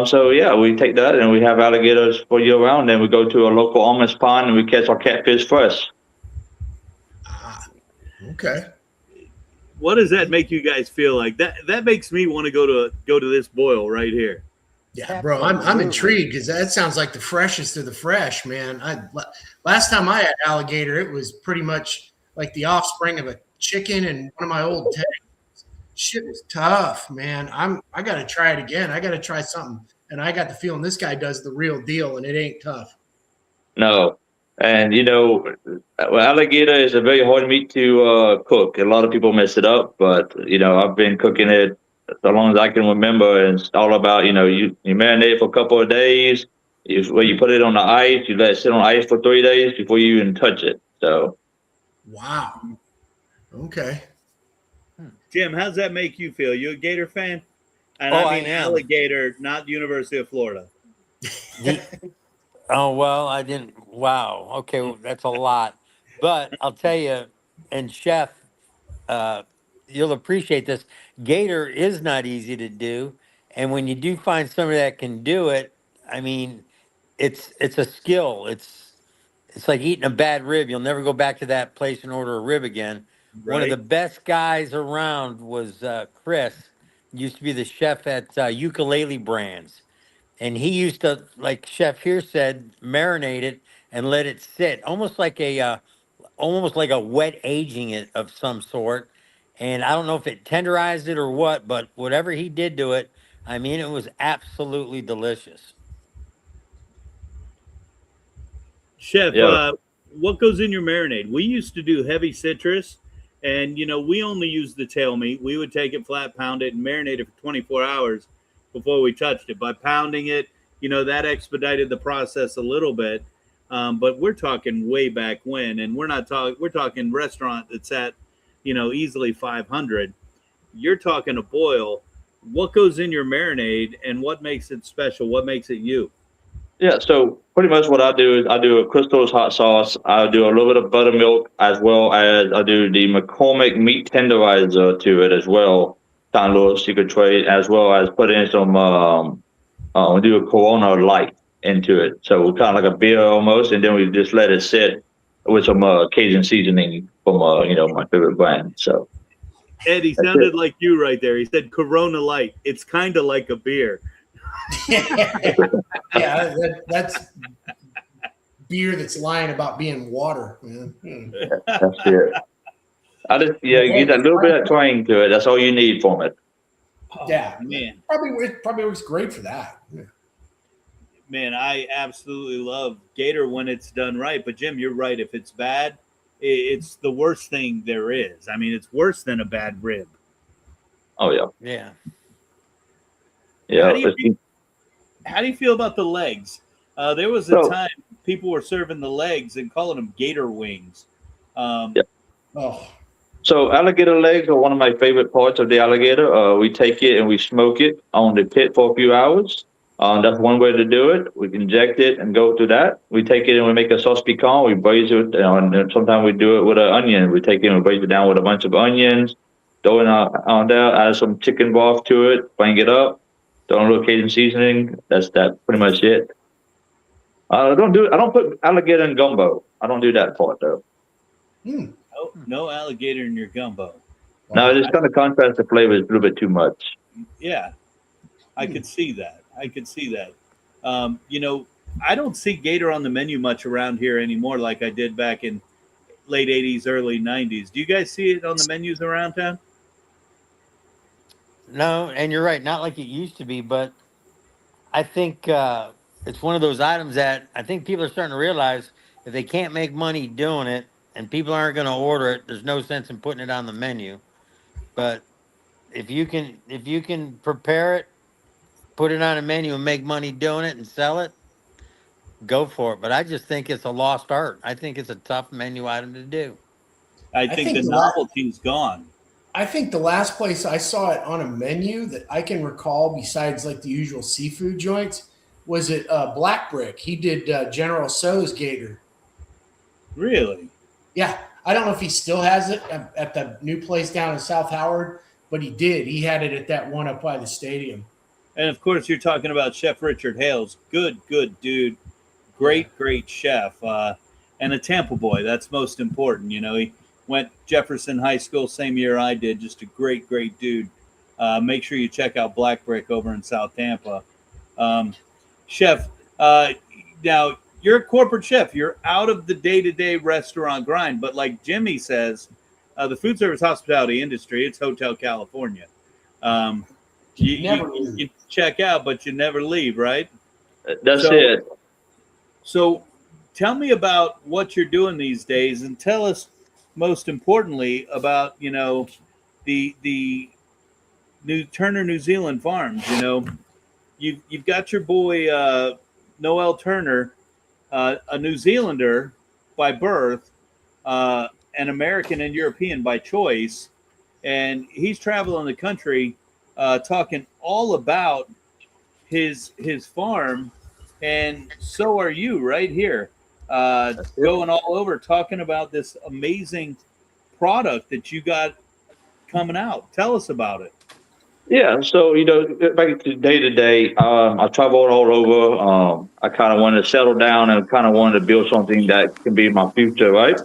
So yeah, we take that and we have alligators for year round. Then we go to a local almost pond and we catch our catfish fresh. Okay. What does that make you guys feel like? That makes me want to go to this boil right here. Yeah, bro, I'm intrigued because that sounds like the freshest of the fresh, man. Last time I had alligator, it was pretty much like the offspring of a chicken and one of my old tanks. Shit was tough, man. I got to try it again. I got to try something, and I got the feeling this guy does the real deal, and it ain't tough. No, and alligator is a very hard meat to cook. A lot of people mess it up, but I've been cooking it as long as I can remember. And it's all about you marinate it for a couple of days. Where you put it on the ice, you let it sit on ice for 3 days before you even touch it. So, wow. Okay. Jim, how's that make you feel? You a Gator fan? And Oh, I mean I am. alligator, not University of Florida. Oh, well, I didn't. Wow. Okay, well, that's a lot. But I'll tell you, and Chef, you'll appreciate this. Gator is not easy to do. And when you do find somebody that can do it, I mean, it's a skill. It's like eating a bad rib. You'll never go back to that place and order a rib again. One of Right. the best guys around was Chris. Used to be the chef at Ukulele Brands. And he used to, like Chef here said, marinate it and let it sit, almost like a wet aging it of some sort. And I don't know if it tenderized it or what, but whatever he did to it, I mean, it was absolutely delicious. Chef, yeah. what goes in your marinade? We used to do heavy citrus, and we only used the tail meat. We would take it flat, pound it, and marinate it for 24 hours before we touched it. By pounding it, that expedited the process a little bit. But we're talking way back when, and we're talking restaurant that's at, easily 500. You're talking a boil. What goes in your marinade, and what makes it special? What makes it you? Yeah, so pretty much what I do is I do a Crystal's hot sauce. I do a little bit of buttermilk as well as I do the McCormick meat tenderizer to it as well. Kind of little secret trade as well as put in some we do a Corona Light into it. So kind of like a beer almost, and then we just let it sit with some Cajun seasoning from my favorite brand. So Ed, he that's sounded it. like you right there. He said Corona Light. It's kind of like a beer. Yeah, that's beer that's lying about being water, man. That's it. I just you get a little bit of twang to it. That's all you need from it. Yeah, Man, it probably works great for that. Yeah. man, I absolutely love Gator when it's done right. But Jim, you're right. If it's bad, it's the worst thing there is. I mean, it's worse than a bad rib. Oh yeah, Yeah. yeah. How do you feel about the legs? There was a So- time people were serving the legs and calling them gator wings. Yeah. Oh, So alligator legs are one of my favorite parts of the alligator. We take it and we smoke it on the pit for a few hours. That's one way to do it. We inject it and go through that. We take it and we make a sauce piquant. We braise it, and then sometimes we do it with an onion. We take it and we braise it down with a bunch of onions, throw it on there, add some chicken broth to it, bring it up, throw in a little Cajun seasoning. That's pretty much it. I don't put alligator in gumbo. I don't do that part though. No alligator in your gumbo. No, it's kind of contrast the flavors a little bit too much. Yeah, I could see that. I don't see gator on the menu much around here anymore like I did back in late 80s, early 90s. Do you guys see it on the menus around town? No, and you're right. Not like it used to be, but I think it's one of those items that I think people are starting to realize if they can't make money doing it and people aren't going to order it, there's no sense in putting it on the menu. But if you can prepare it, put it on a menu and make money doing it and sell it, go for it. But I just think it's a lost art. I think it's a tough menu item to do. I think the think novelty's gone. I think the last place I saw it on a menu that I can recall, besides like the usual seafood joints, was it Black Brick. He did General So's Gator. Really? Yeah, I don't know if he still has it at the new place down in South Howard, but he did. He had it at that one up by the stadium. And of course, you're talking about Chef Richard Hales. Good dude. Great chef. And a Tampa boy. That's most important. You know, he went Jefferson High School same year I did. Just a great dude. Make sure you check out Black Brick over in South Tampa. Chef, now you're a corporate chef. You're out of the day-to-day restaurant grind. But like Jimmy says, the food service hospitality industry, it's Hotel California. You check out, but you never leave, right? That's it. So tell me about what you're doing these days, and tell us most importantly about, you know, the new Turner New Zealand farms. You know, you've got your boy Noel Turner, a New Zealander by birth, an American and European by choice, and he's traveling the country talking all about his farm, and so are you right here, going all over talking about this amazing product that you got coming out. Tell us about it. Yeah, so back to day to day, I traveled all over. I kind of wanted to settle down and kind of wanted to build something that can be my future, right?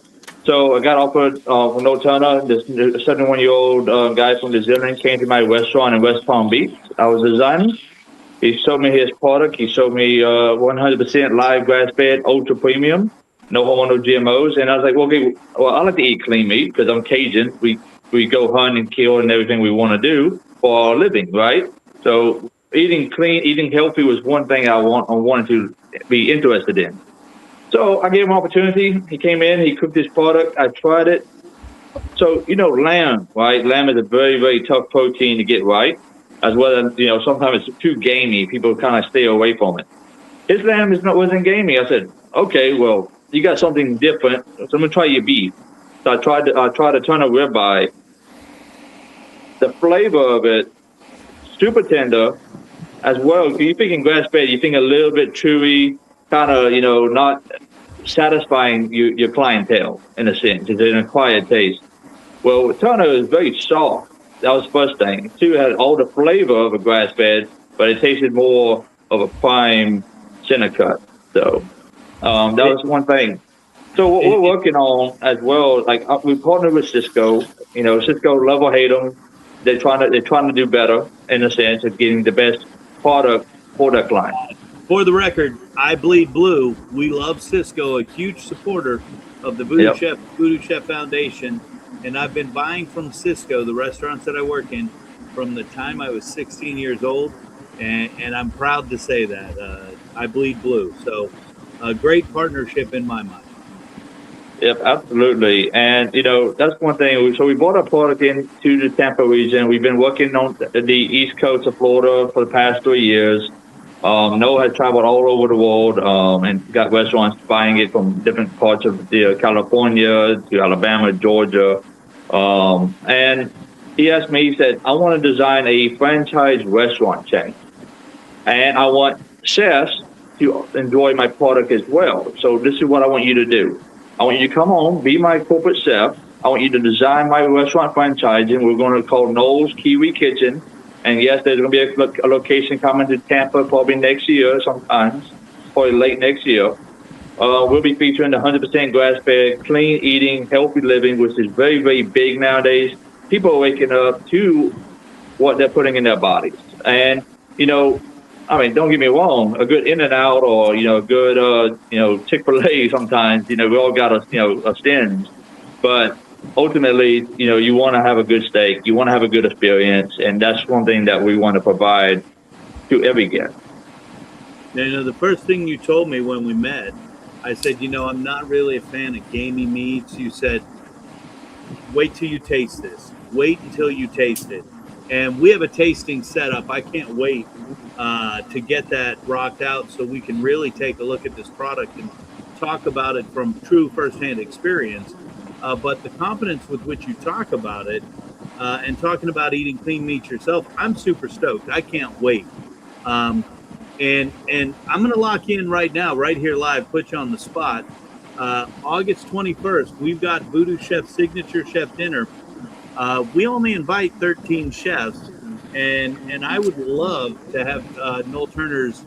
So I got offered from Noel Turner, this 71-year-old guy from New Zealand, came to my restaurant in West Palm Beach. I was designing. He showed me his product. He showed me 100% live grass-fed, ultra premium, no hormonal GMOs. And I was like, well, I like to eat clean meat because I'm Cajun. We go hunt and kill and everything we want to do for our living, right? So eating clean, eating healthy was one thing I wanted to be interested in. So I gave him an opportunity. He came in, he cooked his product. I tried it. So, lamb, right? Lamb is a very, very tough protein to get right, as well as, sometimes it's too gamey. People kind of stay away from it. His lamb wasn't gamey. I said, okay, well, you got something different. So I'm going to try your beef. So I tried a ton of ribeye. The flavor of it, super tender, as well. If you're thinking grass-fed, you think a little bit chewy, kind of, not satisfying your clientele in a sense. It's an acquired taste. Well, Turner is very soft. That was the first thing. Two, had all the flavor of a grass-fed, but it tasted more of a prime center cut. So that was one thing. So what we're working on as well, like we partnered with Cisco. Cisco, love or hate them, they're trying to do better in the sense of getting the best product for their client. For the record, I bleed blue. We love Cisco, a huge supporter of the VooDoo Chef Foundation, and I've been buying from Cisco, the restaurants that I work in, from the time I was 16 years old, and I'm proud to say that I bleed blue. So, a great partnership in my mind. Yep, absolutely. And, that's one thing. So we brought our product into the Tampa region. We've been working on the East Coast of Florida for the past 3 years. Noel has traveled all over the world and got restaurants buying it from different parts of California to Alabama, Georgia. And he asked me, he said, I want to design a franchise restaurant chain. And I want chefs to enjoy my product as well. So this is what I want you to do. I want you to come on, be my corporate chef. I want you to design my restaurant franchise, and we're going to call Noel's Kiwi Kitchen. And yes, there's going to be a location coming to Tampa probably next year sometimes, probably late next year. We'll be featuring the 100% grass-fed, clean eating, healthy living, which is very, very big nowadays. People are waking up to what they're putting in their bodies. And, don't get me wrong, a good In-N-Out or, a good, Chick-fil-A sometimes, we all got a sins. But ultimately, you want to have a good steak, you want to have a good experience, and that's one thing that we want to provide to every guest. The first thing you told me when we met, I said, I'm not really a fan of gamey meats. You said, wait till you taste this. Wait until you taste it. And we have a tasting set up. I can't wait to get that rocked out so we can really take a look at this product and talk about it from true firsthand experience. But the confidence with which you talk about it and talking about eating clean meat yourself, I'm super stoked. I can't wait. And I'm going to lock in right now, right here live, put you on the spot. August 21st, we've got VooDoo Chef Signature Chef Dinner. We only invite 13 chefs, and I would love to have Noel Turner's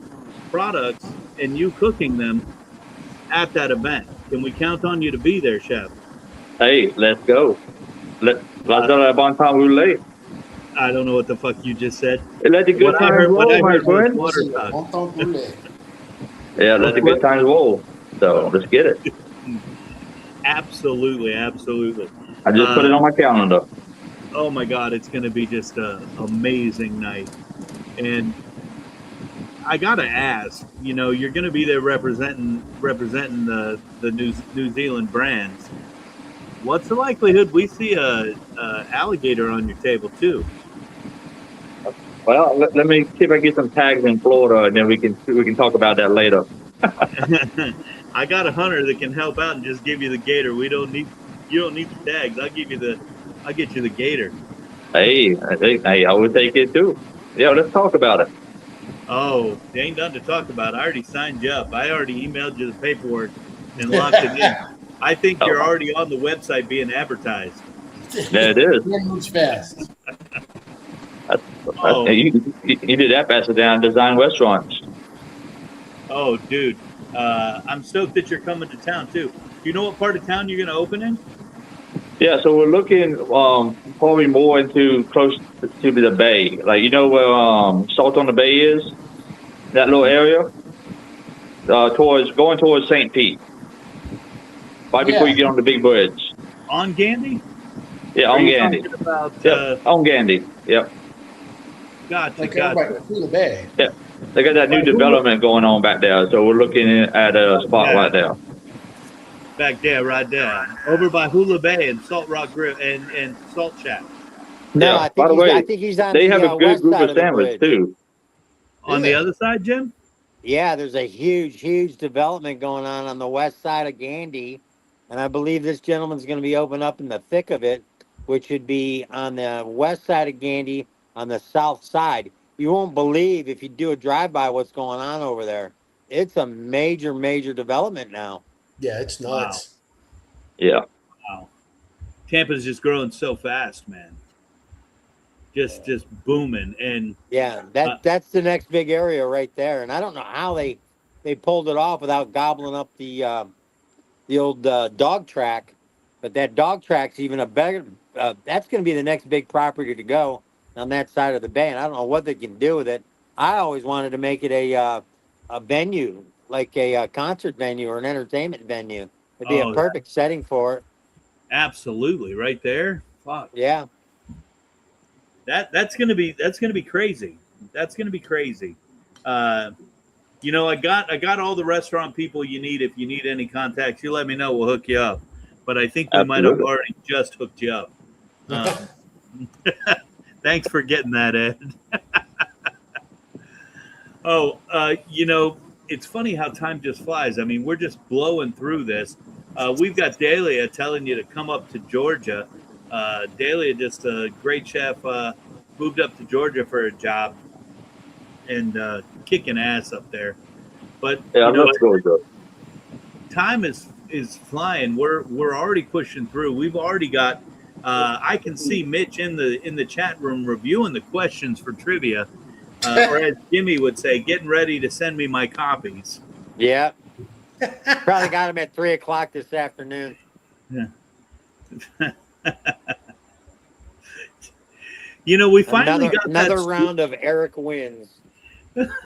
products and you cooking them at that event. Can we count on you to be there, Chef? Hey, let's go. Let's go to bon temps roulette. I don't know what the fuck you just said. Let the good What I times heard, what I roll, my heard was friend. water Listen to talk. Bon Temps Roulette. Yeah, let the good times roll. So let's get it. Absolutely, absolutely. I just put it on my calendar. Oh my God, it's going to be just an amazing night. And I got to ask, you know, you're going to be there representing the New Zealand brands. What's the likelihood we see a alligator on your table too? Well, let me see if I can get some tags in Florida, and then we can talk about that later. I got a hunter that can help out and just give you the gator. You don't need the tags. I'll get you the gator. Hey, I would take it too. Yeah, let's talk about it. Oh, they ain't done to talk about. I already signed you up. I already emailed you the paperwork and locked it in. I think you're already on the website being advertised. There it is. It moves fast. You did that faster than Design Restaurants. Oh, dude. I'm stoked that you're coming to town, too. You know what part of town you're going to open in? Yeah, so we're looking probably more into close to the bay. Like, you know where Salt on the Bay is? That little area? Going towards St. Pete. Right before you get on the big bridge. On Gandy? Yeah, on Gandy. About, on Gandy. Yep. Gotcha, Like gotcha. everybody, through the bay. Yeah. They got that new development going on back there, so we're looking at a spot right there. Back there, right there. Over by Hula Bay and Salt Rock Grill and Salt Shack. No, Yeah. I By the way, think he's on they the have a good west group side of of the sandwich bridge. too. On the other side, Jim? Yeah, there's a huge development going on the west side of Gandy, and I believe this gentleman's going to be open up in the thick of it, which would be on the west side of Gandy, on the south side. You won't believe if you do a drive-by what's going on over there. It's a major development now. Yeah, it's nuts. Yeah. Wow. Tampa's just growing so fast, man. Just booming. And Yeah, that's the next big area right there. And I don't know how they pulled it off without gobbling up the old dog track, but that dog track's even a better. That's going to be the next big property to go on that side of the bay, and I don't know what they can do with it. I always wanted to make it a venue, like a concert venue or an entertainment venue. It'd be a perfect setting for it. Absolutely, right there. Fuck. Yeah. That's gonna be crazy. That's gonna be crazy. You know, I got all the restaurant people you need. If you need any contacts, you let me know. We'll hook you up. But I think we might have already just hooked you up. Thanks for getting that, Ed. You know, it's funny how time just flies. I mean, we're just blowing through this. We've got Dahlia telling you to come up to Georgia. Dahlia, just a great chef, moved up to Georgia for a job and kicking ass up there. But yeah, you know, Georgia. Time is flying. We're already pushing through. We've already got. I can see Mitch in the chat room reviewing the questions for trivia, or as Jimmy would say, getting ready to send me my copies. Yeah. Probably got him at 3:00 this afternoon. Yeah. You know, we finally got another round of Erik wins.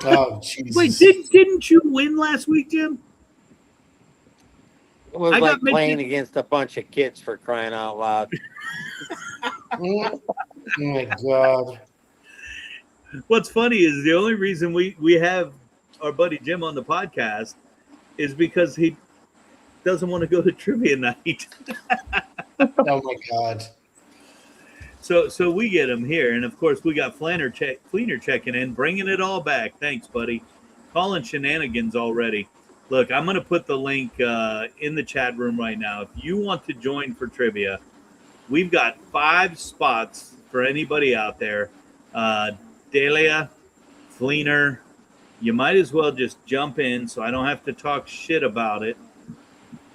Oh, Jesus. Wait, didn't you win last week, Jim? It was like playing against a bunch of kids, for crying out loud. Oh my God. What's funny is the only reason we have our buddy Jim on the podcast is because he doesn't want to go to trivia night. Oh my God. So we get him here, and of course we got Fleener checking in, bringing it all back. Thanks, buddy. Calling shenanigans already. Look, I'm going to put the link in the chat room right now. If you want to join for trivia, we've got 5 spots for anybody out there. Dahlia, Fleener, you might as well just jump in so I don't have to talk shit about it.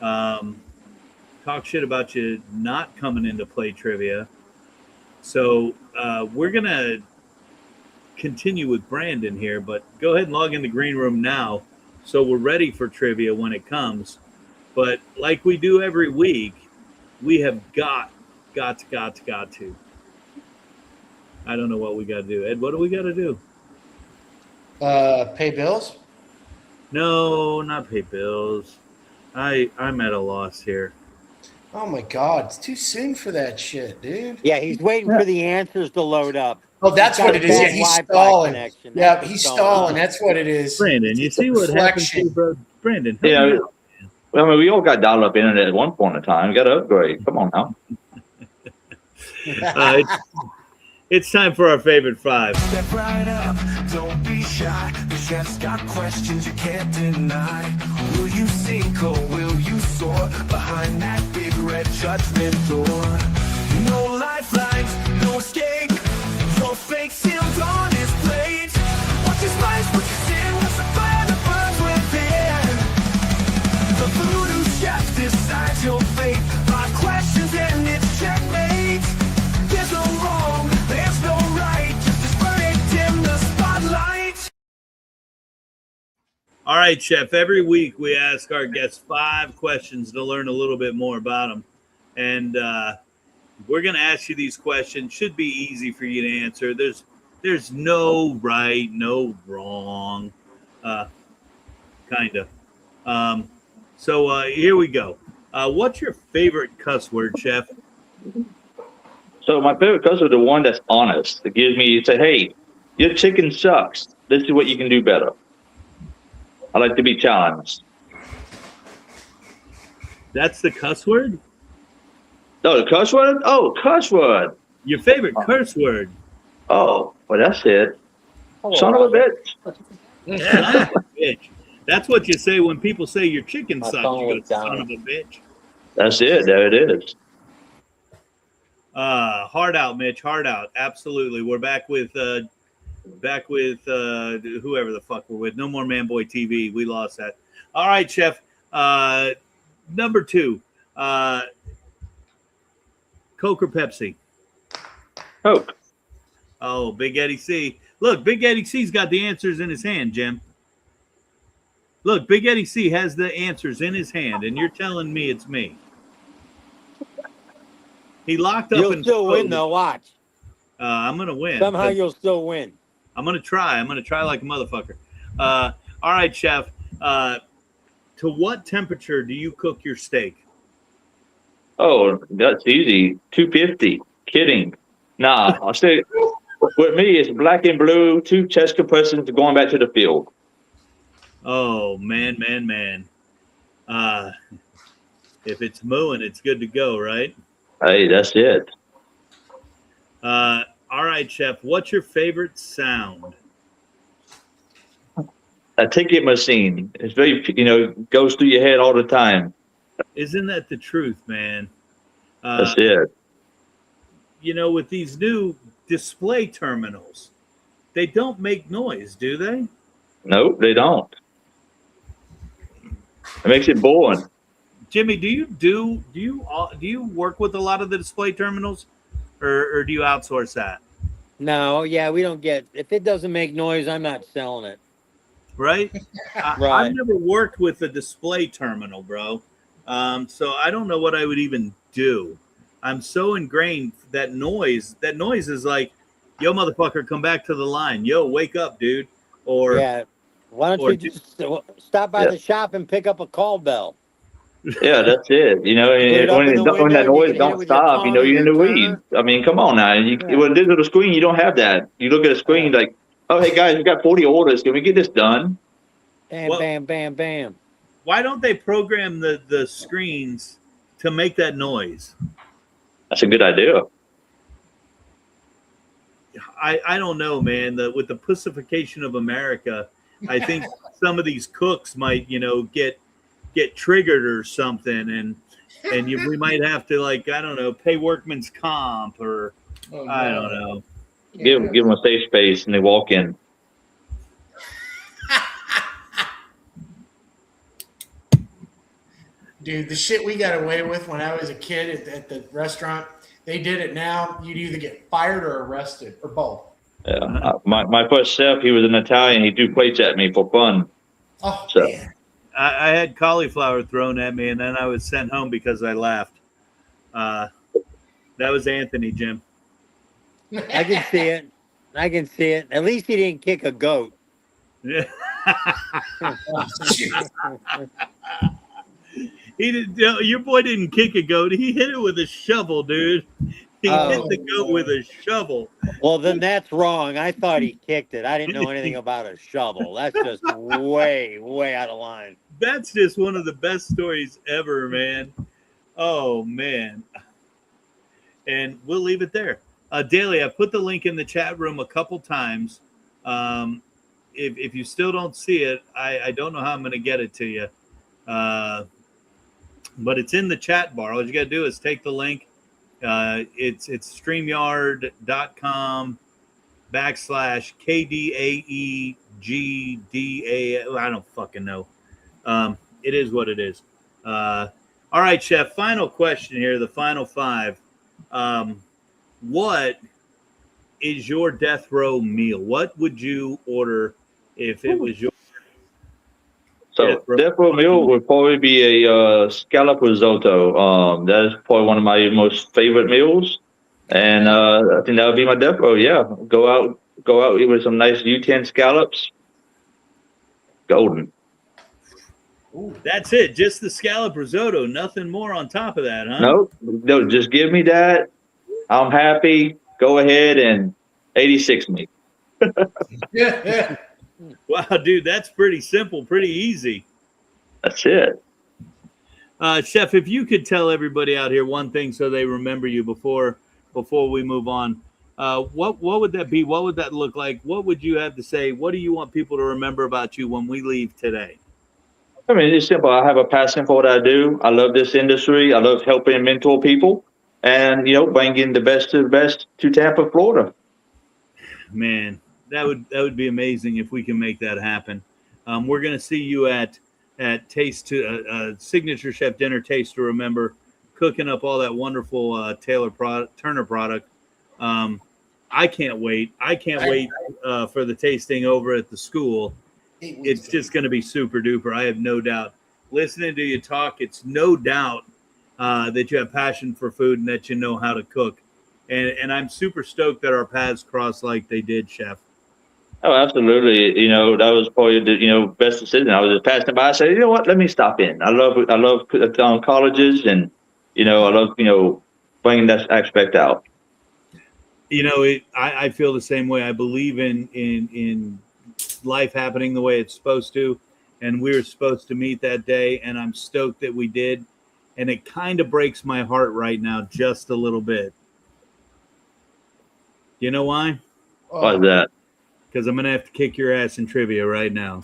Talk shit about you not coming into play trivia. So we're going to continue with Brandon here, but go ahead and log in the green room now so we're ready for trivia when it comes. But like we do every week, we have got to. I don't know what we got to do. Ed, what do we got to do? Pay bills? No, not pay bills. I'm at a loss here. Oh my God, it's too soon for that shit, dude. Yeah, he's waiting for the answers to load up. Oh, that's He's got what a it is. Yeah, bad he's Wi-Fi stalling. connection. Yeah, That's he's what's going on. stalling. That's what it is. Brandon, you It's see a what happens to deflection. you, bro? Brandon, help Yeah, me out. I mean, we all got dial-up internet at one point in time. We got to upgrade. Come on now. It's time for our favorite five. Step right up, don't be shy. The chef's got questions you can't deny. Will you sink or will you soar behind that big red judgment door? No lifelines, no escape. Your fate sealed on his plate. What's your spice, what's your sin, what's the fire that burns within? The VooDoo chef decides your fate. 5 questions and it's checkmate. There's no wrong, there's no right, just as verdict in the spotlight. All right, Chef. Every week we ask our guests 5 questions to learn a little bit more about them. And we're going to ask you these questions. Should be easy for you to answer. There's no right, no wrong, kind of. So here we go. What's your favorite cuss word, Chef? So my favorite cuss is the one that's honest. It gives me, say, hey, your chicken sucks. This is what you can do better. I like to be challenged. That's the cuss word? Oh, the cuss word? Oh, cuss word. Your favorite curse word? Oh, well, that's it. Son of a bitch. Yeah, bitch. That's what you say when people say your chicken My sucks. phone You go, was down. son of a bitch. That's it. There it is. Hard out, Mitch. Hard out. Absolutely. We're back with whoever the fuck we're with. No more Man Boy TV. We lost that. All right, Chef. Number 2. Coke or Pepsi? Coke. Oh, Big Eddie C. Look, Big Eddie C's got the answers in his hand, Jim. Look, Big Eddie C has the answers in his hand, and you're telling me it's me. He locked up. You'll still win, though. Watch. I'm gonna win. Somehow you'll still win. I'm gonna try. I'm gonna try like a motherfucker. All right, Chef. To what temperature do you cook your steak? Oh, that's easy. 250. Kidding. Nah, I'll say with me, it's black and blue, 2 chest compressors going back to the field. Oh, man. If it's mooing, it's good to go, right? Hey, that's it. All right, Chef. What's your favorite sound? A ticket machine. It's very, goes through your head all the time. Isn't that the truth, man? That's it. With these new display terminals, they don't make noise, do they? Nope, they don't. It makes it boring. Jimmy, do you work with a lot of the display terminals, or do you outsource that? No, yeah, we don't get. If it doesn't make noise, I'm not selling it. Right? Right. I've never worked with a display terminal, bro. So I don't know what I would even do. I'm so ingrained that noise. That noise is like, yo, motherfucker, come back to the line. Yo, wake up, dude. Or Yeah. Why don't you just stop by the shop and pick up a call bell? Yeah, that's it. When that noise don't stop, you're in the weeds. I mean, come on now. With a digital screen, you don't have that. You look at a screen like, oh, hey, guys, we got 40 orders. Can we get this done? Bam, bam, bam, bam. Why don't they program the screens to make that noise? That's a good idea. I don't know, man. With the pussification of America, I think some of these cooks might, get triggered or something, and we might have to, like, I don't know, pay workman's comp or I don't know. Give them a safe space and they walk in. Dude, the shit we got away with when I was a kid at the restaurant, they did it now. You'd either get fired or arrested or both. Yeah. My first chef, he was an Italian. He threw plates at me for fun. Oh, So man. I had cauliflower thrown at me, and then I was sent home because I laughed. That was Anthony, Jim. I can see it. I can see it. At least he didn't kick a goat. Yeah. Oh, shit. He didn't. Your boy didn't kick a goat. He hit it with a shovel, dude. He hit the goat with a shovel. Well, then that's wrong. I thought he kicked it. I didn't know anything about a shovel. That's just way, way out of line. That's just one of the best stories ever, man. Oh, man. And we'll leave it there. Daly, I put the link in the chat room a couple times. If you still don't see it, I don't know how I'm going to get it to you. But it's in the chat bar. All you got to do is take the link. It's StreamYard.com/KDAEGDA. I don't fucking know. It is what it is. All right, Chef. Final question here. The final five. What is your death row meal? What would you order if it was your? So death row meal would probably be a scallop risotto. That is probably one of my most favorite meals, and I think that would be my death row. Yeah, go out, eat with some nice U10 scallops. Golden. That's it. Just the scallop risotto. Nothing more on top of that, huh? Nope. No, just give me that. I'm happy. Go ahead and 86 me. Yeah. Wow, dude, that's pretty simple, pretty easy. That's it. Chef, if you could tell everybody out here one thing so they remember you before we move on, what would that be? What would that look like? What would you have to say? What do you want people to remember about you when we leave today? I mean, it's simple. I have a passion for what I do. I love this industry. I love helping mentor people and, bringing the best to Tampa, Florida. Man, that would be amazing if we can make that happen. We're going to see you at Taste to Signature Chef Dinner Taste to Remember, cooking up all that wonderful Turner product. I can't wait. I can't wait for the tasting over at the school. It's just going to be super duper. I have no doubt. Listening to you talk, it's no doubt that you have passion for food and that you know how to cook. And I'm super stoked that our paths crossed like they did, Chef. Oh, absolutely. That was probably the best decision. I was just passing by. I said, you know what? Let me stop in. I love colleges, and I love bringing that aspect out. I feel the same way. I believe in life happening the way it's supposed to, and we were supposed to meet that day, and I'm stoked that we did. And it kind of breaks my heart right now just a little bit. You know why? Why is that? Because I'm going to have to kick your ass in trivia right now.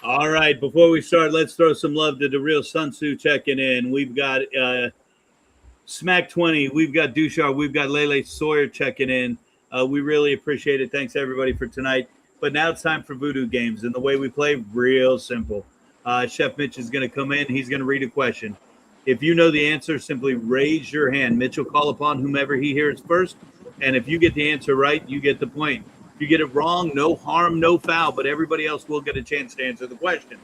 All right, before we start, let's throw some love to the real Sun Tzu checking in. We've got Smack 20, we've got Dushar, we've got Lele Sawyer checking in. We really appreciate it. Thanks everybody for tonight. But now it's time for VooDoo Games. And the way we play, real simple. Chef Mitch is going to come in. He's going to read a question. If you know the answer, simply raise your hand. Mitch will call upon whomever he hears first. And if you get the answer right, you get the point. If you get it wrong, no harm, no foul, but everybody else will get a chance to answer the question.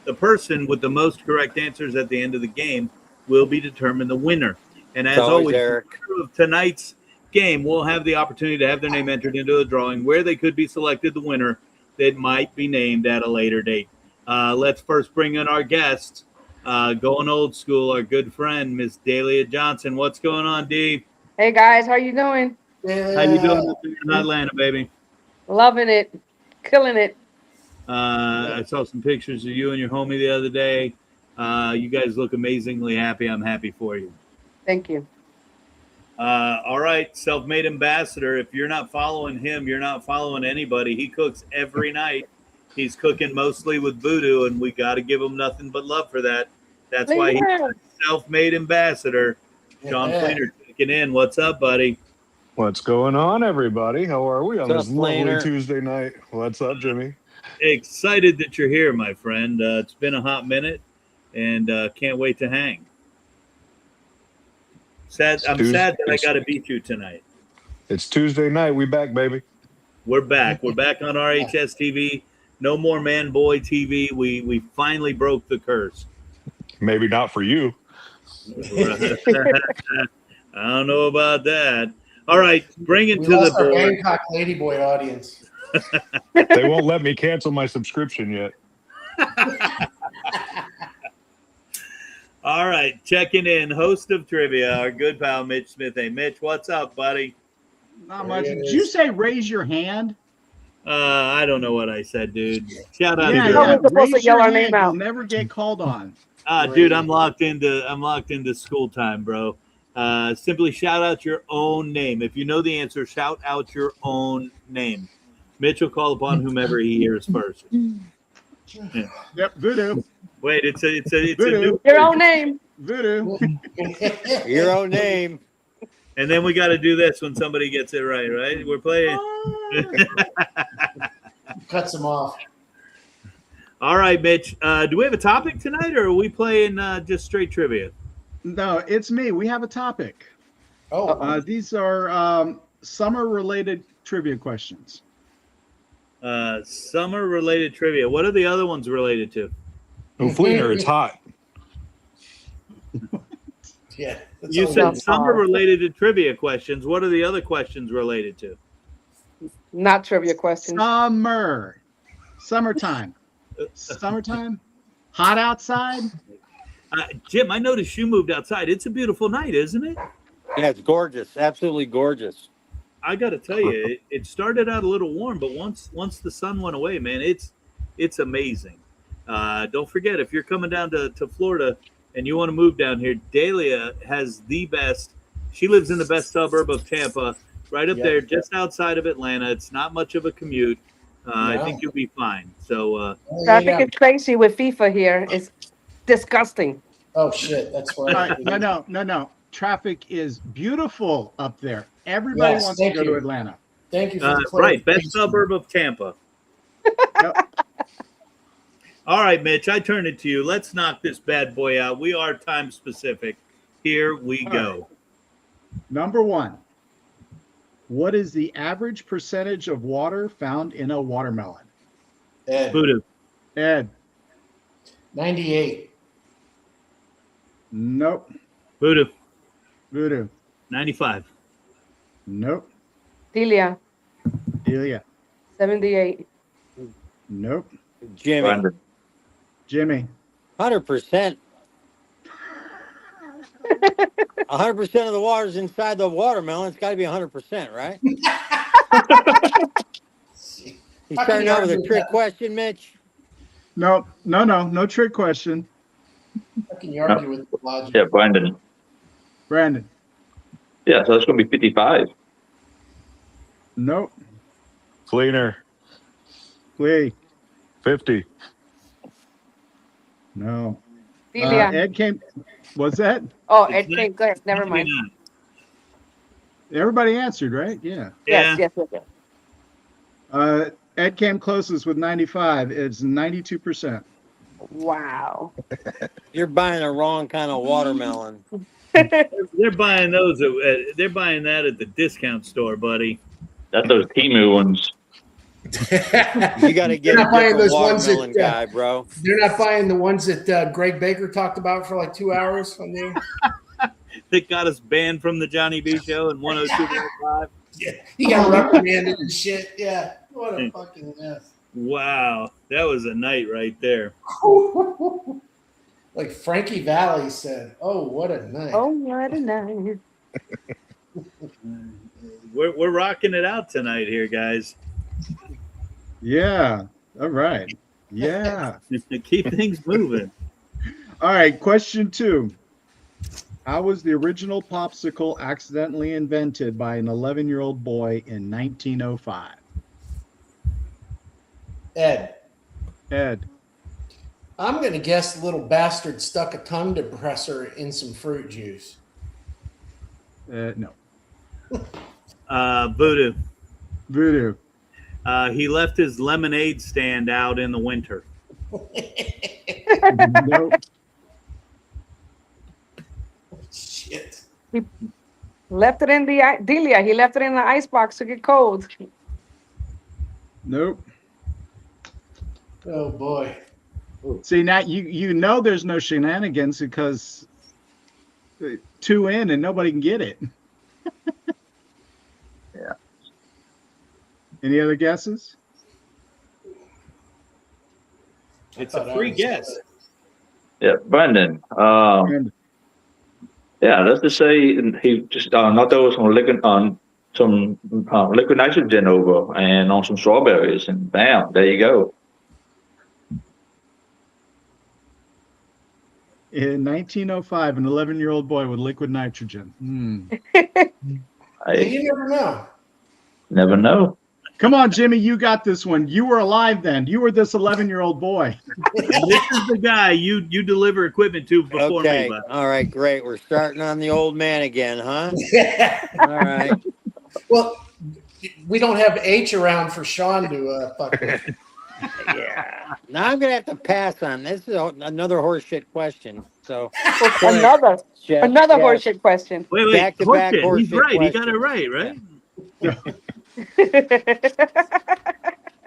The person with the most correct answers at the end of the game will be determined the winner. And as always, Eric. of tonight's game will have the opportunity to have their name entered into a drawing where they could be selected the winner that might be named at a later date. Let's first bring in our guests. Going old school, our good friend, Miss Dahlia Johnson. What's going on, D? Hey guys, how you doing? How you doing in Atlanta, baby? Loving it, killing it. I saw some pictures of you and your homie the other day. You guys look amazingly happy. I'm happy for you. Thank you. All right, self-made ambassador. If you're not following him, you're not following anybody. He cooks every night. He's cooking mostly with VooDoo, and we got to give him nothing but love for that. That's why he's a self-made ambassador. Sean Fleener checking in. What's up, buddy? What's going on, everybody? How are we on What's this up, lovely Fleener? Tuesday night? What's up, Jimmy? Excited that you're here, my friend. It's been a hot minute, and can't wait to hang. I'm sad that I got to beat you tonight. It's Tuesday night. We back, baby. We're back. We're back on RHS TV. No more Man Boy TV. We finally broke the curse. Maybe not for you. I don't know about that. All right, bring it We to the lost our board. Bangkok Ladyboy audience. They won't let me cancel my subscription yet. All right, checking in, host of trivia, our good pal Mitch Smith. Hey, Mitch, what's up, buddy? Not much. Did you say raise your hand? I don't know what I said, dude. Shout out, Yeah, to yeah. We're supposed to raise yell your our name hand. out. You'll never get called on. dude. I'm locked into school time, bro. Simply shout out your own name. If you know the answer, shout out your own name. Mitch will call upon whomever he hears first. Yeah. Yep, VooDoo. Wait, it's a VooDoo. new Your own name. VooDoo. Your own name. And then we got to do this when somebody gets it right, right? We're playing. Cuts him off. All right, Mitch. Do we have a topic tonight, or are we playing just straight trivia? No, it's me. We have a topic. Oh, These are summer-related trivia questions. Summer-related trivia. What are the other ones related to? Oh, Fleener, it's hot. yeah. that's You all said we- summer-related to trivia questions. What are the other questions related to? Not trivia questions. Summertime. Summertime. Hot outside. Jim, I noticed you moved outside. It's a beautiful night, isn't it? Yeah, it's gorgeous. Absolutely gorgeous. I got to tell you, it started out a little warm, but once the sun went away, man, it's amazing. Don't forget, if you're coming down to Florida and you want to move down here, Dahlia has the best. She lives in the best suburb of Tampa, right up there, just outside of Atlanta. It's not much of a commute. I think you'll be fine. So Traffic is crazy with FIFA here. It's disgusting. Oh shit, that's All right. right, no. Traffic is beautiful up there. Everybody Yes, wants to thank go to you. Atlanta. Thank you for the right, clarification. best suburb of Tampa. Yep. All right, Mitch, I turn it to you. Let's knock this bad boy out. We are time specific. Here we go. Number one. What is the average percentage of water found in a watermelon? Ed, VooDoo. Ed. 98. Nope. VooDoo. VooDoo. 95. Nope. Delia, Delia. 78. Nope. Jimmy. Brandon. Jimmy. 100%. 100% of the water's inside the watermelon. It's got to be 100%, right? You How can starting you out with a argue trick that? question, Mitch? No trick question. How can you argue with the logic? Yeah, Brandon. Brandon. Yeah, so it's going to be 55. Nope. Fleener, Lee. 50. No. Delia. Ed came. What's that? Oh, Ed came. Go ahead. Never mind. 99. Everybody answered, right? Yeah. Yeah. Yes. Ed came closest with 95. It's 92%. Wow. You're buying the wrong kind of watermelon. They're buying those. They're buying that at the discount store, buddy. That's those Timu ones. You got to get They're a not buying different those ones watermelon that, guy, bro. They're not buying the ones that Greg Baker talked about for like 2 hours on there. That got us banned from the Johnny B show in 102.5. Yeah, he got reprimanded and shit. Yeah, what a fucking mess. Wow, that was a night right there. Like Frankie Valli said, "Oh, what a night!" Oh, what a night. We're rocking it out tonight here, guys. Yeah. All right. Yeah. Keep things moving. All right. Question 2. How was the original popsicle accidentally invented by an 11-year-old boy in 1905? Ed, I'm gonna guess the little bastard stuck a tongue depressor in some fruit juice. No. VooDoo. VooDoo. He left his lemonade stand out in the winter. Nope. Shit. He left it in the Delia. He left it in the icebox to get cold. Nope. Oh boy. See, now you know there's no shenanigans because 2 in and nobody can get it. Yeah. Any other guesses? It's a free guess. Yeah, Brandon. Yeah, let's just say he just knocked over some liquid nitrogen over and on some strawberries, and bam, there you go. In 1905, an 11-year-old boy with liquid nitrogen. Hey, You never know. never know. Come on, Jimmy, you got this one. You were alive then. You were this 11-year-old boy. And this is the guy you deliver equipment to before Okay. me. All right, great. We're starting on the old man again, huh? All right. Well, we don't have H around for Sean to fuck with. Yeah. Now I'm gonna have to pass on this. Is another horseshit question. So Another Jeff, horseshit question. Wait, Back-to-back horseshit. He's horseshit right. He got it question. right?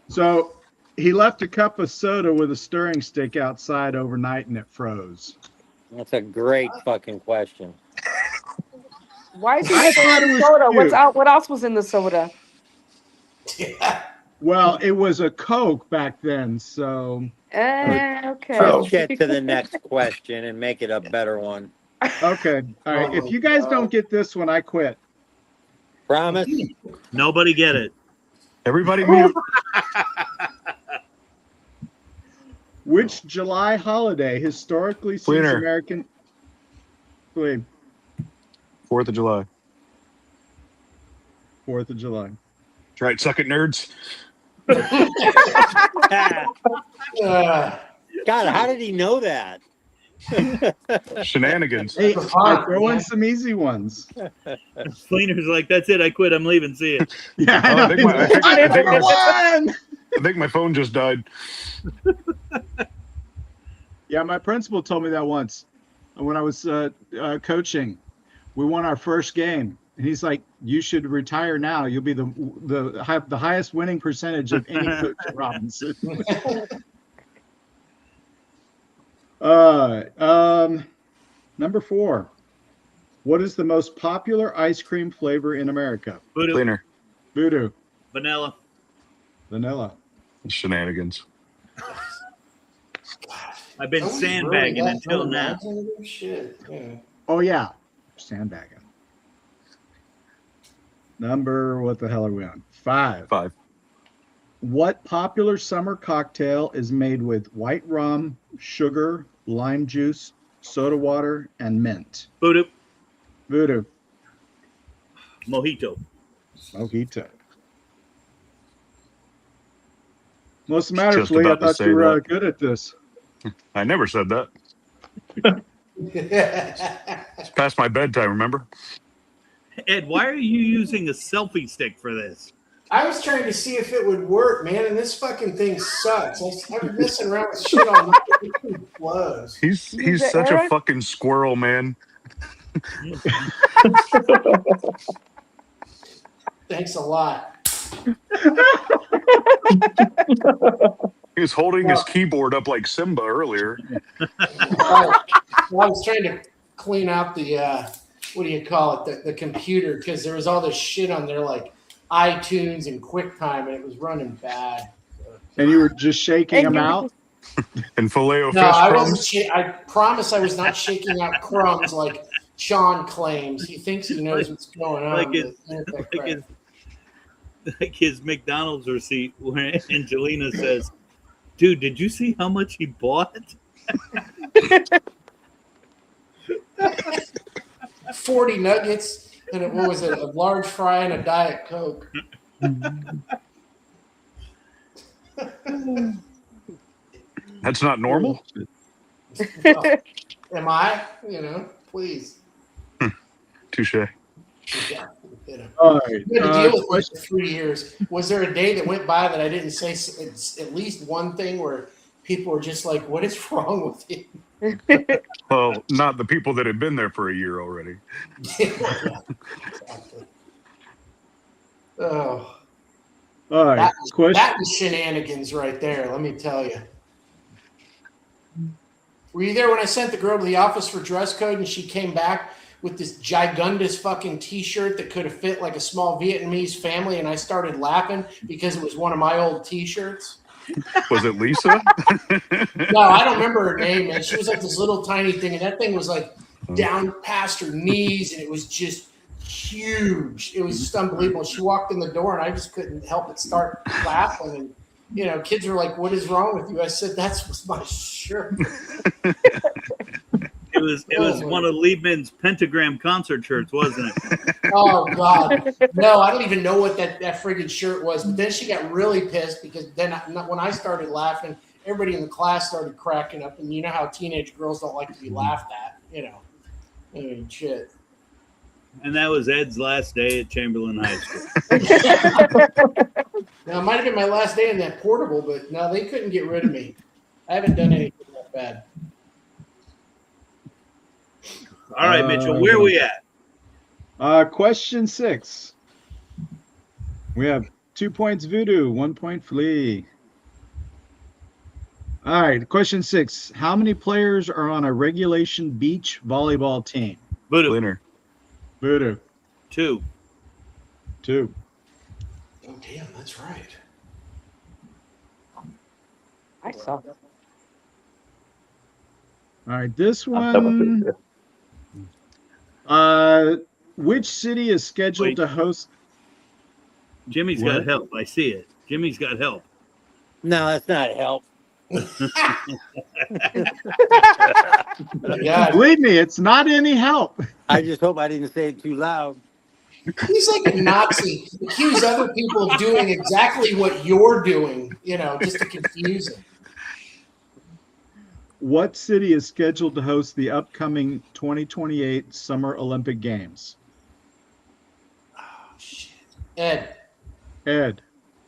So he left a cup of soda with a stirring stick outside overnight and it froze. That's a great fucking question. Why is he I thought it was soda? cute. What else was in the soda? Yeah. Well, it was a Coke back then, so Okay. Let's get to the next question and make it a better one. okay. All right. If you guys don't get this one, I quit. Promise? Nobody get it. Everybody mute. Which July holiday historically sees Winter. American? Wait, 4th of July. 4th of July. That's right. Suck it, nerds. God, how did he know that? Shenanigans. Hey, I throw in some easy ones. Cleaner's like, that's it. I quit. I'm leaving. See it. Yeah, Oh, I I think my phone just died. Yeah, my principal told me that once when I was coaching. We won our first game, and he's like, "You should retire now. You'll be the highest winning percentage of any coach at Robinson." Number 4. What is the most popular ice cream flavor in America? VooDoo. Cleaner. VooDoo. Vanilla. Vanilla. Shenanigans. I've been sandbagging until now. Shit. Yeah. Oh yeah, sandbagging. Number, what the hell are we on? 5. 5. What popular summer cocktail is made with white rum, sugar, lime juice, soda water, and mint? VooDoo. VooDoo. Mojito. Mojito. What's the matter, Just Flea? I about to thought say you were that. good at this. I never said that. It's past my bedtime, remember? Ed, why are you using a selfie stick for this? I was trying to see if it would work, man, and this fucking thing sucks. I've been messing around with shit all night. It blows. He's Did such a Eric? fucking squirrel, man. Thanks a lot. He was holding his keyboard up like Simba earlier. I was trying to clean out the what do you call it? The computer, because there was all this shit on there like iTunes and QuickTime, and it was running bad. And you were just shaking them out? And filet o No, fish I crumbs. wasn't. I promise I was not shaking out crumbs like Sean claims. He thinks he knows what's going on. Like his McDonald's receipt where Angelina says, "Dude, did you see how much he bought?" 40 nuggets and what was it? A large fry and a Diet Coke. That's not normal. Am I? Please. Touche. Yeah. All right. We had to deal with this for 3 years. Was there a day that went by that I didn't say it's at least one thing where people were just like, "What is wrong with you?" Well, not the people that had been there for a year already. Yeah, exactly. Oh, All right. Question. that was shenanigans right there. Let me tell you. Were you there when I sent the girl to the office for dress code and she came back with this gigundous fucking T-shirt that could have fit like a small Vietnamese family, and I started laughing because it was one of my old T-shirts? Was it Lisa? No, I don't remember her name, man. She was like this little tiny thing, and that thing was like down past her knees, and it was just huge. It was just unbelievable. She walked in the door, and I just couldn't help but start laughing. And kids were like, "What is wrong with you?" I said, "That's my shirt." It was one of Liebman's pentagram concert shirts, wasn't it? Oh God, no! I don't even know what that friggin' shirt was. But then she got really pissed because then when I started laughing, everybody in the class started cracking up. And you know how teenage girls don't like to be laughed at, I mean, shit. And that was Ed's last day at Chamberlain High School. Now it might have been my last day in that portable, but no, they couldn't get rid of me. I haven't done anything that bad. All right, Mitchell, where are we at? Question 6. We have 2 points VooDoo, 1 point Flea. All right, question 6. How many players are on a regulation beach volleyball team? VooDoo. Winner. VooDoo. 2. 2. Oh damn, that's right. I saw. All right, this one. Which city is scheduled to host? Jimmy's What? got help. I see it. Jimmy's got help. No, that's not help. Yeah, Believe me, it's not any help. I just hope I didn't say it too loud. he's like a Nazi. Accuse other people of doing exactly what you're doing, just to confuse him. What city is scheduled to host the upcoming 2028 Summer Olympic Games? Oh shit. Ed, Ed,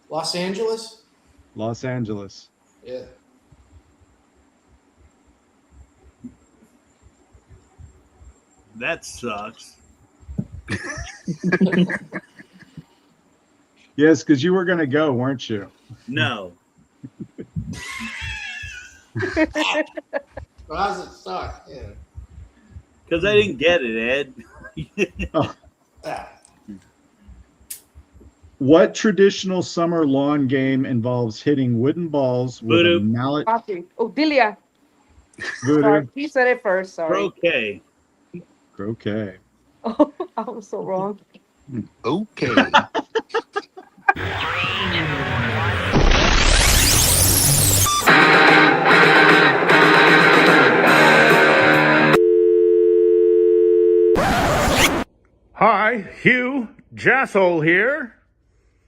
Los Angeles? Los Angeles. Yeah. That sucks. Yes, because you were going to go, weren't you? No. Well, how does it suck? Yeah. Because I didn't get it, Ed. Ah. What traditional summer lawn game involves hitting wooden balls with a VooDoo. mallet? Coffee. Oh, Delia. Sorry, VooDoo. he said it first. Sorry. Croquet. Okay. Oh, I was so wrong. Okay. Hi, Hugh Jasshole here.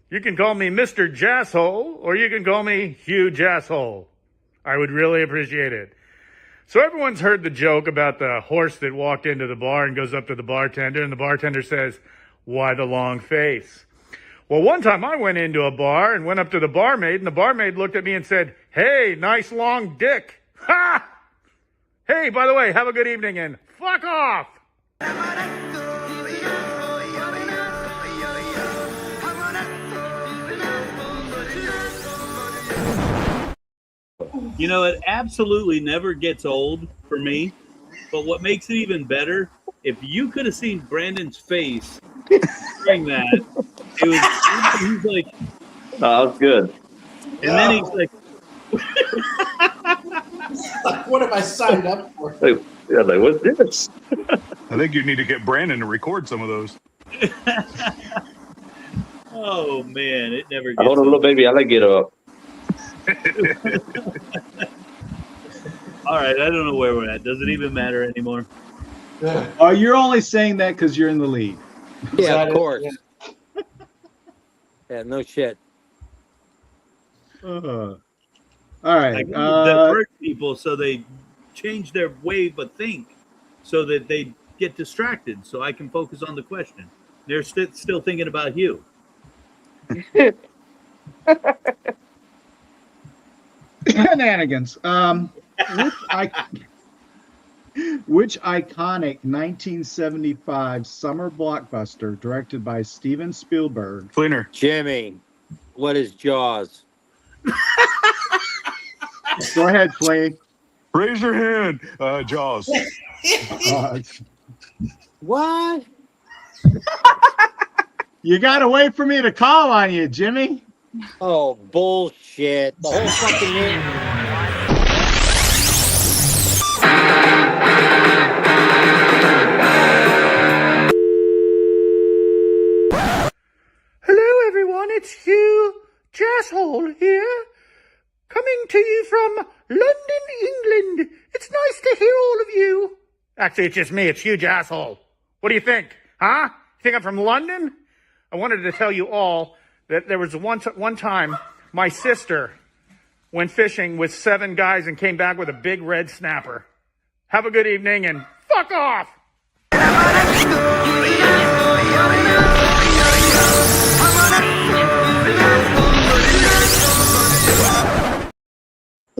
You can call me Mr. Jasshole, or you can call me Hugh Jasshole. I would really appreciate it. So everyone's heard the joke about the horse that walked into the bar and goes up to the bartender, and the bartender says, "Why the long face?" Well, one time I went into a bar and went up to the barmaid, and the barmaid looked at me and said, "Hey, nice long dick." Ha! Hey, by the way, have a good evening and fuck off. You know, it absolutely never gets old for me. But what makes it even better, if you could have seen Brandon's face during that, he's like, Oh, that was good. and then he's like, Like, what have I signed up for? Like, what's this? I think you need to get Brandon to record some of those. oh man, it never gets Hold on, little baby, I like it up. All right, I don't know where we're at. Does it even matter anymore? Oh, you're only saying that because you're in the lead. Yeah, of course. Yeah, no shit. All right. Like, divert people so they change their way of think so that they get distracted so I can focus on the question. They're still thinking about you. Shenanigans. Which iconic 1975 summer blockbuster directed by Steven Spielberg? Cleaner. Jimmy, what is Jaws? Go ahead, Flay. Raise your hand. Jaws. What? You got to wait for me to call on you, Jimmy. Oh, bullshit. The whole fucking name. Hello, everyone. It's Hugh Jasshole here, coming to you from London, England. It's nice to hear all of you. Actually, it's just me. It's Hugh Jasshole. What do you think? Huh? You think I'm from London? I wanted to tell you all that there was one time my sister went fishing with 7 guys and came back with a big red snapper. Have a good evening and fuck off!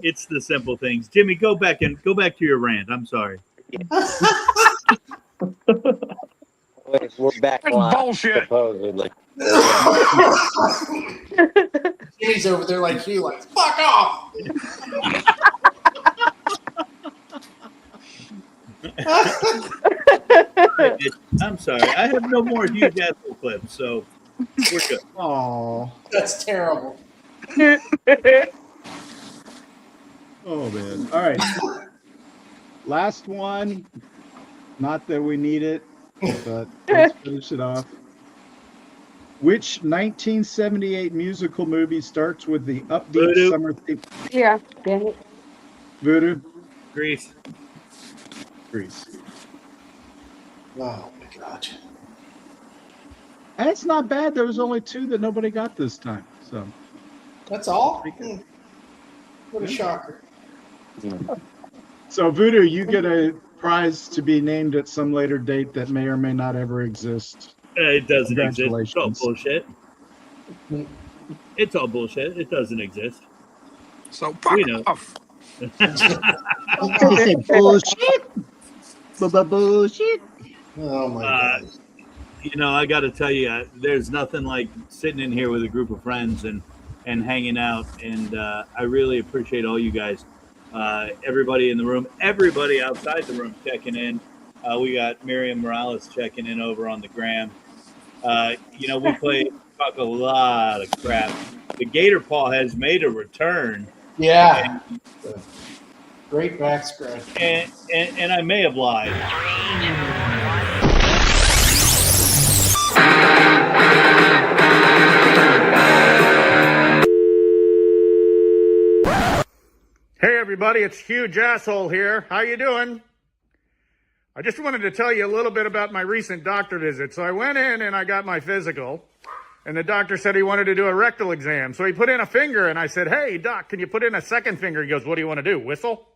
It's the simple things. Jimmy, go back to your rant. I'm sorry. Wait, we're back live. Bullshit. Supposedly. Jimmy's over there like you, like, fuck off. I'm sorry. I have no more huge asshole clips, so we're good. Oh, That's terrible. oh man. All right. Last one. Not that we need it, but let's finish it off. Which 1978 musical movie starts with the upbeat VooDoo. summer theme? Yeah, damn it. VooDoo. Grease. Grease. Oh my god. That's not bad. There was only 2 that nobody got this time. So That's all? What a shocker. So VooDoo, you get a prize to be named at some later date that may or may not ever exist. It doesn't exist. It's all Congratulations. bullshit. It's all bullshit. It doesn't exist. So fuck We know. off. Bullshit. Bullshit. Oh my god. You know, I got to tell you, there's nothing like sitting in here with a group of friends and hanging out. And I really appreciate all you guys. Everybody in the room, everybody outside the room checking in. We got Miriam Morales checking in over on the gram. You know, we talk a lot of crap. The Gator Paw has made a return. Yeah. Great back scratch. And I may have lied. Hey everybody, it's Hugh Jasshole here. How you doing? I just wanted to tell you a little bit about my recent doctor visit. So I went in and I got my physical, and the doctor said he wanted to do a rectal exam. So he put in a finger, and I said, "Hey doc, can you put in a second finger?" He goes, "What do you want to do, whistle?"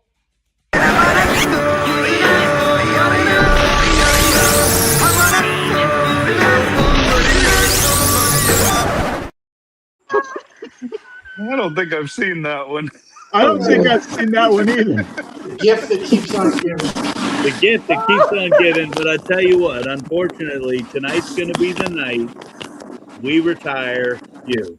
I don't think I've seen that one. I don't think I've seen that one either. The gift that keeps on giving. The gift that keeps on giving. But I tell you what, unfortunately, tonight's going to be the night we retire you.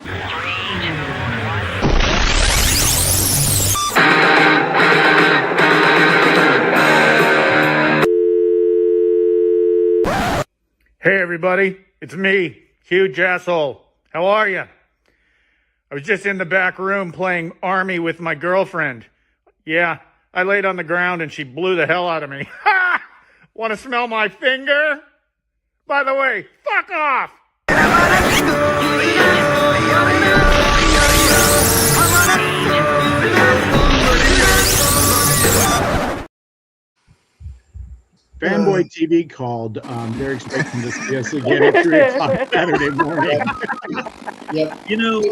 Hey, everybody. It's me, Huge Asshole. How are you? I was just in the back room playing Army with my girlfriend. Yeah, I laid on the ground and she blew the hell out of me. Ha! Want to smell my finger? By the way, fuck off! Fanboy TV called. They're expecting to see us again at 3 o'clock Saturday morning. Yep. You know,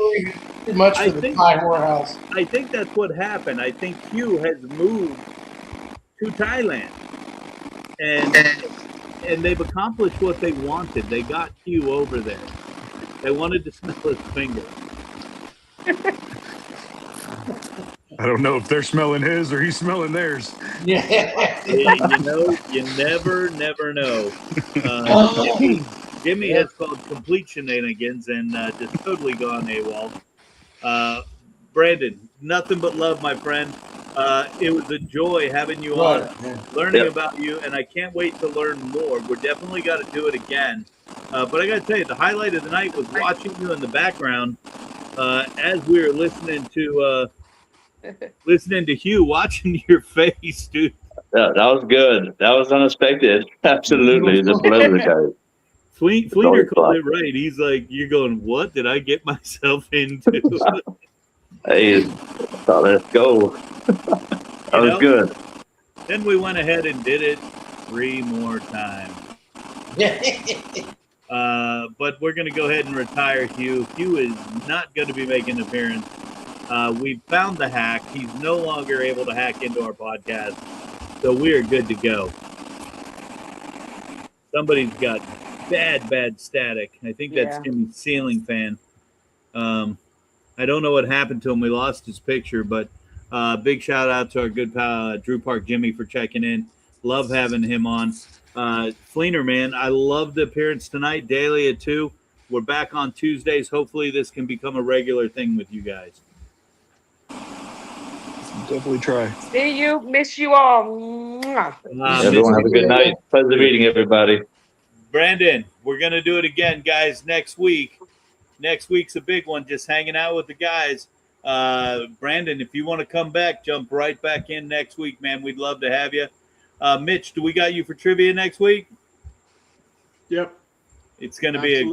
Too much for the Thai whorehouse. I think that's what happened. I think Hugh has moved to Thailand, and they've accomplished what they wanted. They got Hugh over there. They wanted to smell his finger. I don't know if they're smelling his or he's smelling theirs. Yeah. You know, you never know. Jimmy has called complete shenanigans and just totally gone AWOL. Brandon, nothing but love, my friend. It was a joy having you on, learning about you, and I can't wait to learn more. We're definitely got to do it again. But I got to tell you, the highlight of the night was watching you in the background as we were listening to Hugh, watching your face, dude. Yeah, that was good. That was unexpected. Absolutely. It's a pleasure, guys. Fleener called it right. He's like, you're going, what did I get myself into? Hey, so let's go. That was good. Then we went ahead and did it 3 more times. But we're going to go ahead and retire Hugh. Hugh is not going to be making an appearance. We found the hack. He's no longer able to hack into our podcast. So we are good to go. Somebody's got bad static. I think that's Jimmy's ceiling fan. I don't know what happened to him. We lost his picture, but big shout out to our good pal Drew Park Jimmy for checking in. Love having him on. Fleener, man, I love the appearance tonight. Daily at 2. We're back on Tuesdays. Hopefully this can become a regular thing with you guys. Definitely try. See you. Miss you all. Mwah. Everyone have a good night. Pleasure meeting everybody. Brandon, we're going to do it again, guys, next week. Next week's a big one, just hanging out with the guys. Brandon, if you want to come back, jump right back in next week, man. We'd love to have you. Mitch, do we got you for trivia next week? Yep. It's going to be a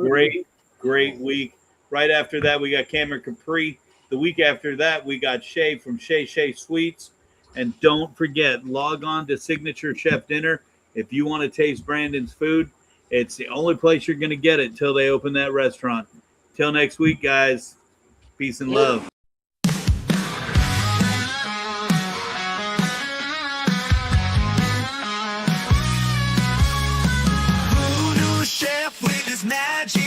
great week. Right after that, we got Cameron Capri. The week after that, we got Shay from Shay Sweets. And don't forget, log on to Signature Chef Dinner. If you want to taste Brandon's food, it's the only place you're going to get it till they open that restaurant. Till next week, guys. Peace and love. VooDoo Chef with his magic.